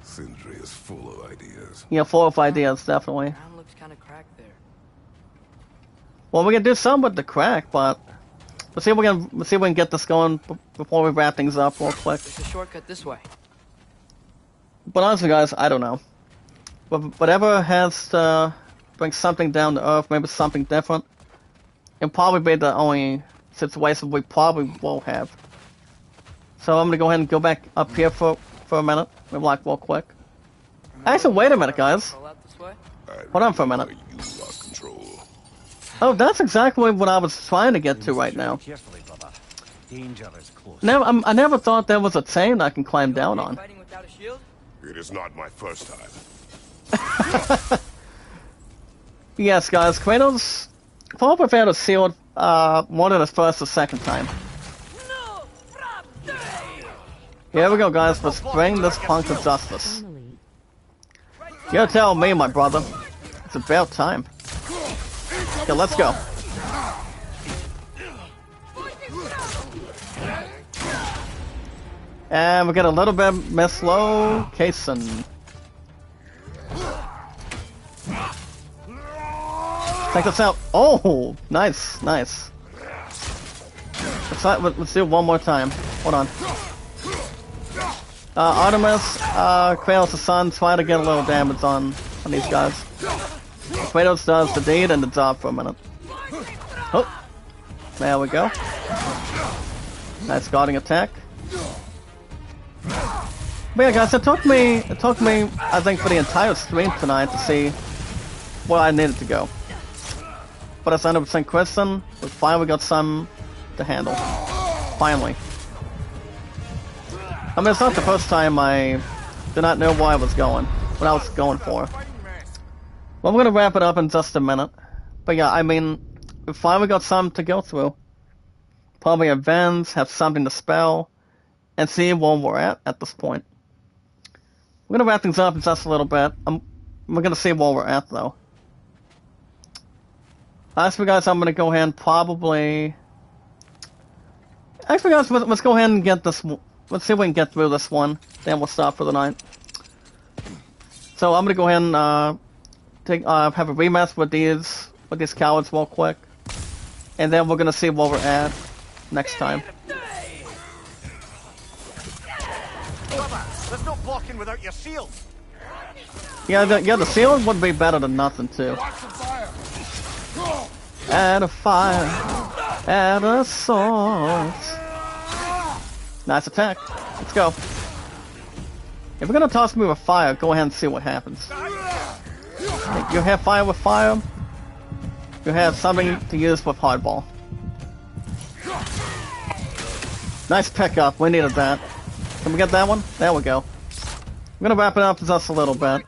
Sindri is full of ideas. Yeah, 4 or 5 ideas, definitely. Ground looks kind of cracked there. Well, we can do some with the crack, but let's see if we can get this going before we wrap things up real quick. There's a shortcut this way. But honestly, guys, I don't know. Whatever has to bring something down to earth, maybe something different, it'll probably be the only situation we probably will have. So I'm gonna go ahead and go back up here for a minute. Maybe like real quick. Actually, wait a minute, guys. Roll out this way. Hold on for a minute. You lost control. Oh, that's exactly what I was trying to get to right now. Carefully, brother. Danger is close. I never thought there was a chain I can climb down on. Fighting without a shield? It is not my first time. Yes, guys, Kratos fought without a shield more than his first or second time. Here we go, guys. Let's bring this punk to justice. Finally. You tell me, my brother. It's about time. Okay, let's go. And we get a little bit mislocation. Take this out. Oh, nice, nice. Let's do it one more time. Hold on. Artemis, Kratos' son, try to get a little damage on these guys. Kratos does the deed and the job for a minute. Oh, there we go. Nice guarding attack. But yeah, guys, it took me, I think, for the entire stream tonight to see where I needed to go. But as I ended up saying, Kristen, we finally got some to handle. Finally. I mean, it's not the first time I did not know where I was going, what I was going for. Well, I'm gonna wrap it up in just a minute. But yeah, I mean, we finally got some to go through. Probably events, have something to spell, and see where we're at this point. We're gonna wrap things up in just a little bit. We're gonna see where we're at though. Actually, guys, I'm gonna go ahead and probably. Actually, guys, let's go ahead and get this. Let's see if we can get through this one. Then we'll stop for the night. So I'm gonna go ahead and have a rematch with these cowards real quick, and then we're gonna see where we're at next time. Brother, there's no blocking without your shields. Yeah, the ceiling would be better than nothing too. Watch the fire. Add a fire, add a sword. Nice attack. Let's go. If we're gonna toss me with fire, go ahead and see what happens. You have fire with fire. You have something to use with hardball. Nice pickup. We needed that. Can we get that one? There we go. I'm gonna wrap it up just a little bit.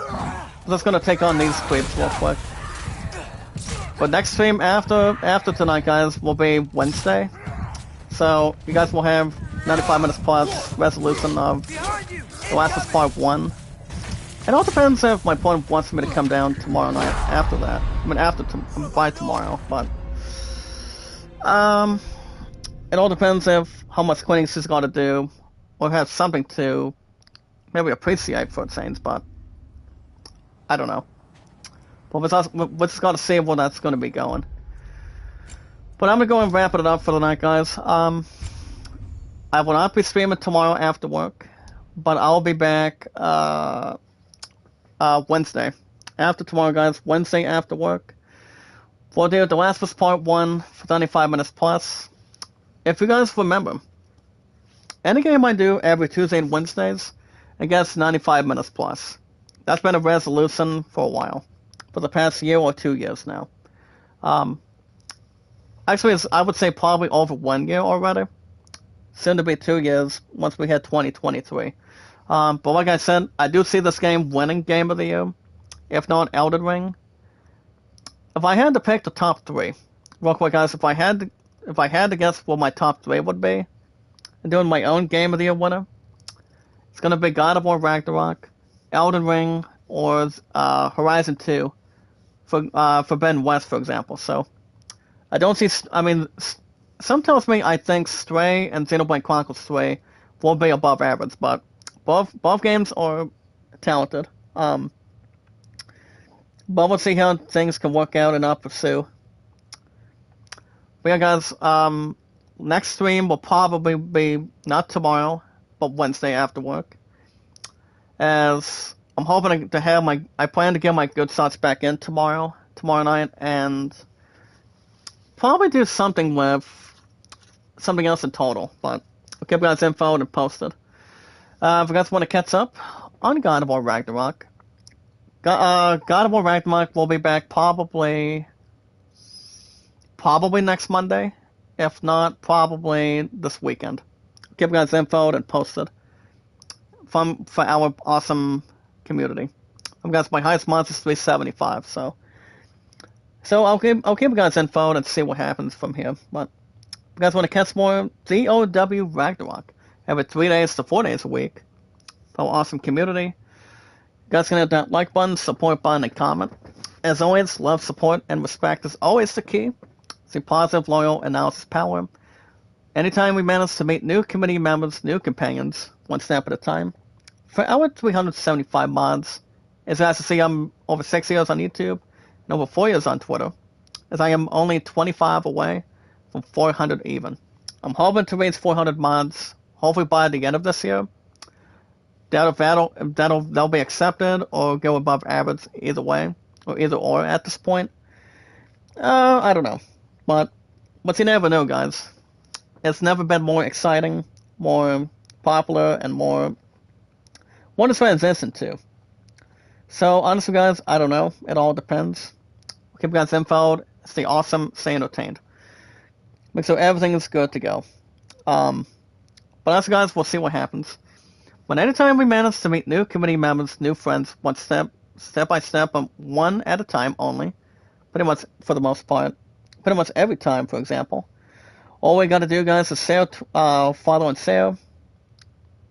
I'm just gonna take on these creeps real quick. But next stream after tonight, guys, will be Wednesday. So you guys will have 95 minutes plus resolution of The Last of Us Part 1. It all depends if my opponent wants me to come down tomorrow night after that. I mean, by tomorrow, but it all depends if how much cleaning she's got to do, or have something to maybe appreciate for a change. But I don't know. But we just got to see where that's going to be going. But I'm gonna go and wrap it up for the night, guys. I will not be streaming tomorrow after work, but I'll be back Wednesday. After tomorrow, guys, Wednesday after work. We'll do The Last of Us Part 1 for 95 minutes plus. If you guys remember, any game I do every Tuesday and Wednesdays, it gets 95 minutes plus. That's been a resolution for a while. For the past year or 2 years now. Actually, I would say probably over 1 year already. Soon to be 2 years once we hit 2023. But like I said, I do see this game winning Game of the Year, if not Elden Ring. If I had to pick the top 3, real quick, guys, if I had to guess what my top 3 would be, and doing my own Game of the Year winner, it's gonna be God of War Ragnarok, Elden Ring, or Horizon 2 for Ben West, for example. So I don't see. I mean, some tells me I think Stray and Xenoblade Chronicles 3 will be above average, but both games are talented. But we'll see how things can work out and I'll pursue. But yeah, guys, next stream will probably be not tomorrow, but Wednesday after work. As I'm hoping to have I plan to get my good shots back in tomorrow night, and probably do something with something else in total, but I'll keep you guys info and post it. If you guys want to catch up on God of War Ragnarok, God of War Ragnarok will be back probably next Monday, if not probably this weekend. I'll keep you guys info and post it for our awesome community. I've got my highest monster is 375, so I'll give you guys info and see what happens from here. But if you guys want to catch more DOW Ragnarok every 3 days to 4 days a week, our awesome community, you guys can hit that like button, support button, and comment. As always, love, support, and respect is always the key. See positive, loyal, analysis power. Anytime we manage to meet new community members, new companions, one step at a time. For our 375 mods, as you guys can see, I'm over 6 years on YouTube and over 4 years on Twitter, as I am only 25 away from 400 even. I'm hoping to reach 400 mods, hopefully by the end of this year. They'll be accepted or go above average either way, or either or at this point. I don't know. But you never know, guys. It's never been more exciting, more popular, and more to transition to. So, honestly, guys, I don't know. It all depends. Keep you guys info. Stay awesome. Stay entertained. Make sure everything is good to go. But honestly, guys, we'll see what happens. But anytime we manage to meet new community members, new friends, one step by step, one at a time only, pretty much for the most part, pretty much every time, for example, all we gotta do, guys, is share, follow and share,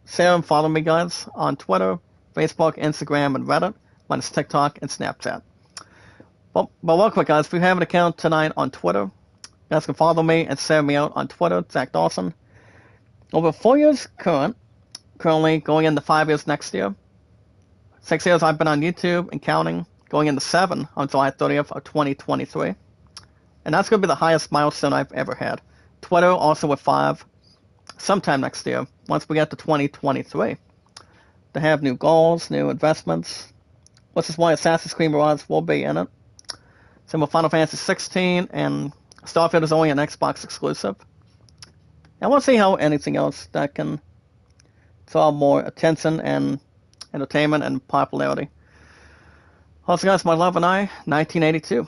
share and follow me, guys, on Twitter, Facebook, Instagram, and Reddit, minus TikTok and Snapchat. But real quick, guys, if you have an account tonight on Twitter, you guys can follow me and share me out on Twitter, Zach Dawson. Over 4 years currently going into 5 years next year. 6 years I've been on YouTube and counting, going into 7 on July 30th of 2023. And that's going to be the highest milestone I've ever had. Twitter also with 5 sometime next year, once we get to 2023. To have new goals, new investments, which is why Assassin's Creed Mirage will be in it. Same with Final Fantasy 16, and Starfield is only an Xbox exclusive. And we'll see how anything else that can draw more attention and entertainment and popularity. Also, guys, my love and I, 1982.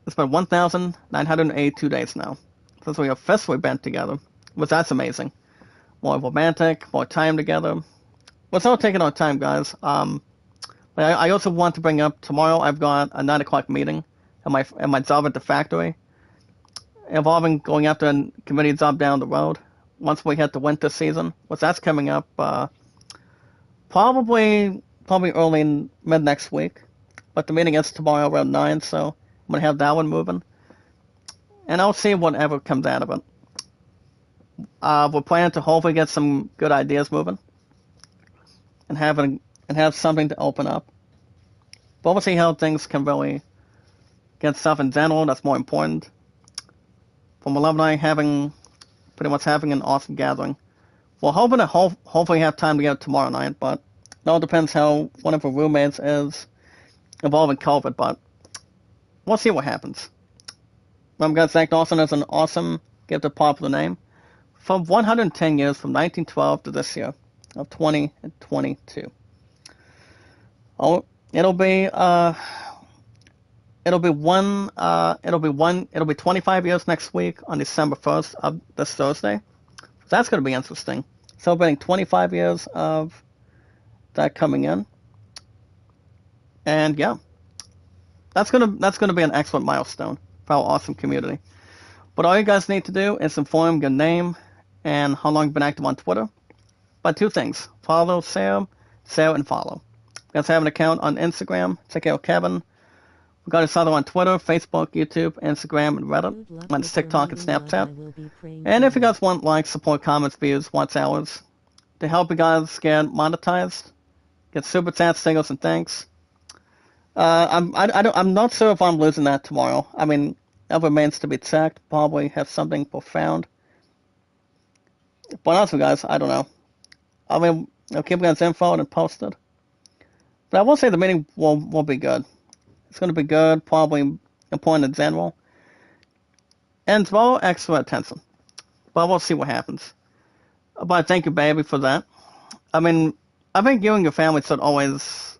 It's been 1,982 days now since we officially been together, which that's amazing. More romantic, more time together. Without taking our time, guys, I also want to bring up tomorrow I've got a 9 o'clock meeting at my job at the factory, involving going after a committee job down the road once we hit the winter season, which that's coming up probably early in mid next week. But the meeting is tomorrow around 9, so I'm going to have that one moving. And I'll see whatever comes out of it. We're planning to hopefully get some good ideas moving and have something to open up. But we'll see how things can really get stuff in general that's more important. From alumni pretty much having an awesome gathering. We're hoping to hopefully have time to get it tomorrow night, but it all depends how one of our roommates is involved in COVID, but we'll see what happens. Remember, guys, Zach Dawson is an awesome, gifted, popular name. For 110 years, from 1912 to this year of 2022. Oh, it'll be 25 years next week on December 1st of this Thursday. That's going to be interesting. Celebrating 25 years of that coming in. And yeah, that's gonna be an excellent milestone for our awesome community. But all you guys need to do is inform your name and how long you've been active on Twitter. But 2 things: follow, share, and follow. You guys have an account on Instagram, check out Kevin. We got us other on Twitter, Facebook, YouTube, Instagram, and Reddit, on TikTok and Snapchat. And if you guys want likes, support, comments, views, watch hours to help you guys get monetized, get super chats, singles, and thanks. I'm not sure if I'm losing that tomorrow. I mean, that remains to be checked. Probably have something profound. But honestly, guys, I don't know. I mean, I'll keep you guys info and post it. But I will say the meeting will be good. It's going to be good, probably important in general. And draw extra attention. But we'll see what happens. But thank you, baby, for that. I mean, I think you and your family should always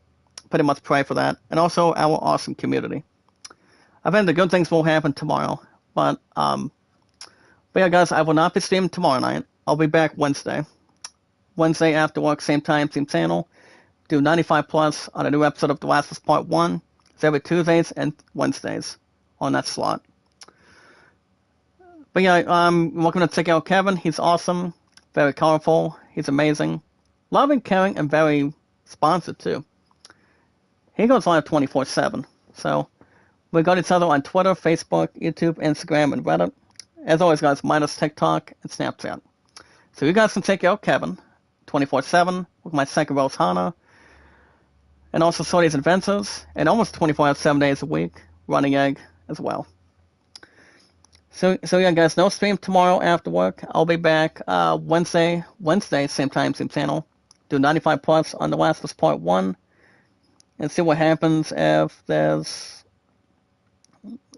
pretty much pray for that. And also our awesome community. I think the good things will happen tomorrow. But yeah, guys, I will not be streaming tomorrow night. I'll be back Wednesday. Wednesday after work, same time, same channel. Do 95 plus on a new episode of The Last of Us Part 1. It's every Tuesdays and Wednesdays on that slot. But yeah, welcome to check out Kevin. He's awesome, very colorful. He's amazing, loving, caring, and very responsive too. He goes live 24/7. So we got each other on Twitter, Facebook, YouTube, Instagram, and Reddit. As always, guys, minus TikTok and Snapchat. So you guys can check out Kevin 24/7 with my second Rose Hana. And also Sorty's Adventures, and almost 24 hours, 7 days a week, Running Egg as well. So yeah, guys, no stream tomorrow after work. I'll be back Wednesday, same time, same channel. Do 95 plus on The Last of Us Part 1, and see what happens if there's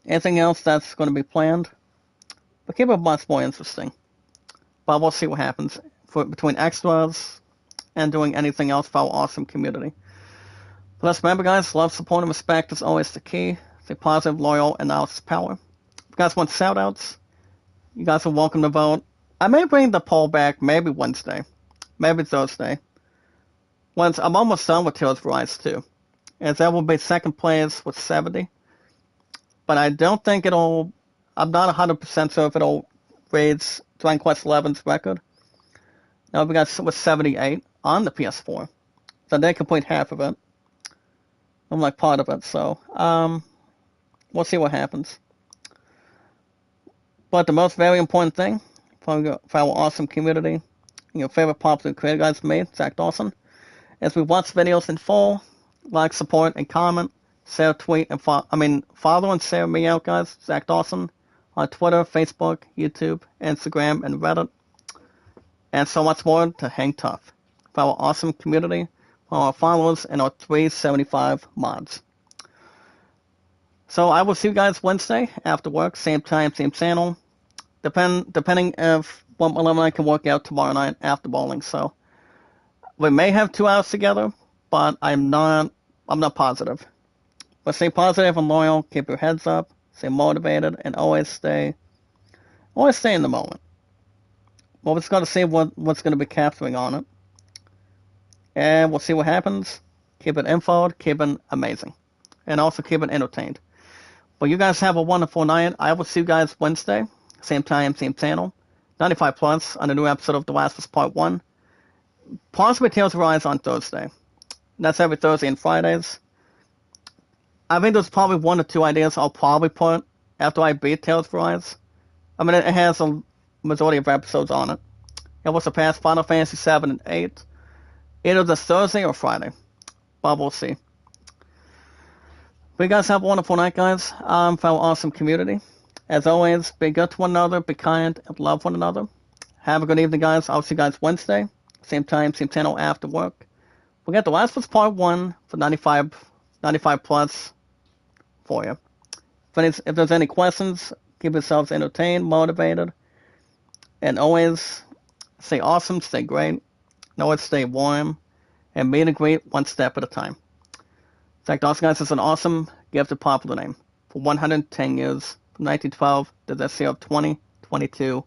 anything else that's going to be planned. But keep it much more interesting. But we'll see what happens between extras and doing anything else for our awesome community. But let's remember, guys, love, support, and respect is always the key. Stay positive, loyal, and knowledge is power. If you guys want shout-outs, you guys are welcome to vote. I may bring the poll back maybe Wednesday, maybe Thursday. Once I'm almost done with Tales of Rise 2. As that will be second place with 70. But I don't think it'll... I'm not 100% sure if it'll raise Dragon Quest XI's record. Now we got with 78 on the PS4. So they complete half of it. I'm like part of it, so we'll see what happens. But the most very important thing for our awesome community, your favorite popular creator guys, me, Zach Dawson, is we watch videos in full, like, support, and comment, share, tweet, and follow and share me out, guys, Zach Dawson, on Twitter, Facebook, YouTube, Instagram, and Reddit, and so much more to hang tough for our awesome community, for our followers, and our 375 mods. So I will see you guys Wednesday after work, same time, same channel. Depending if 111 I can work out tomorrow night after bowling. So we may have 2 hours together, but I'm not positive. But stay positive and loyal, keep your heads up, stay motivated, and always stay in the moment. Well, we're just going to see what's going to be capturing on it. And we'll see what happens. Keep it infoed, keep it amazing. And also keep it entertained. But you guys have a wonderful night. I will see you guys Wednesday. Same time, same channel. 95 Plus on a new episode of The Last of Us Part 1. Possibly Tales of Rise on Thursday. That's every Thursday and Fridays. I think there's probably 1 or 2 ideas I'll probably put after I beat Tales of Rise. I mean, it has a majority of episodes on it. It was surpass Final Fantasy 7 and 8. Either this Thursday or Friday. But we'll see. But you guys have a wonderful night, guys. For our awesome community. As always, be good to one another, be kind, and love one another. Have a good evening, guys. I'll see you guys Wednesday. Same time, same channel after work. We'll get The Last of Us Part 1 for 95 Plus for you. If there's any questions, keep yourselves entertained, motivated, and always stay awesome, stay great, and always stay warm, and meet and greet one step at a time. Zach Dawson, guys, is an awesome, gifted, popular name for 110 years. From 1912 to this year of 2022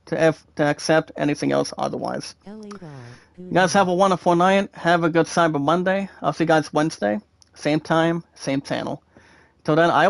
to accept anything else otherwise. You guys have a wonderful night. Have a good Cyber Monday. I'll see you guys Wednesday. Same time, same channel. Till then, I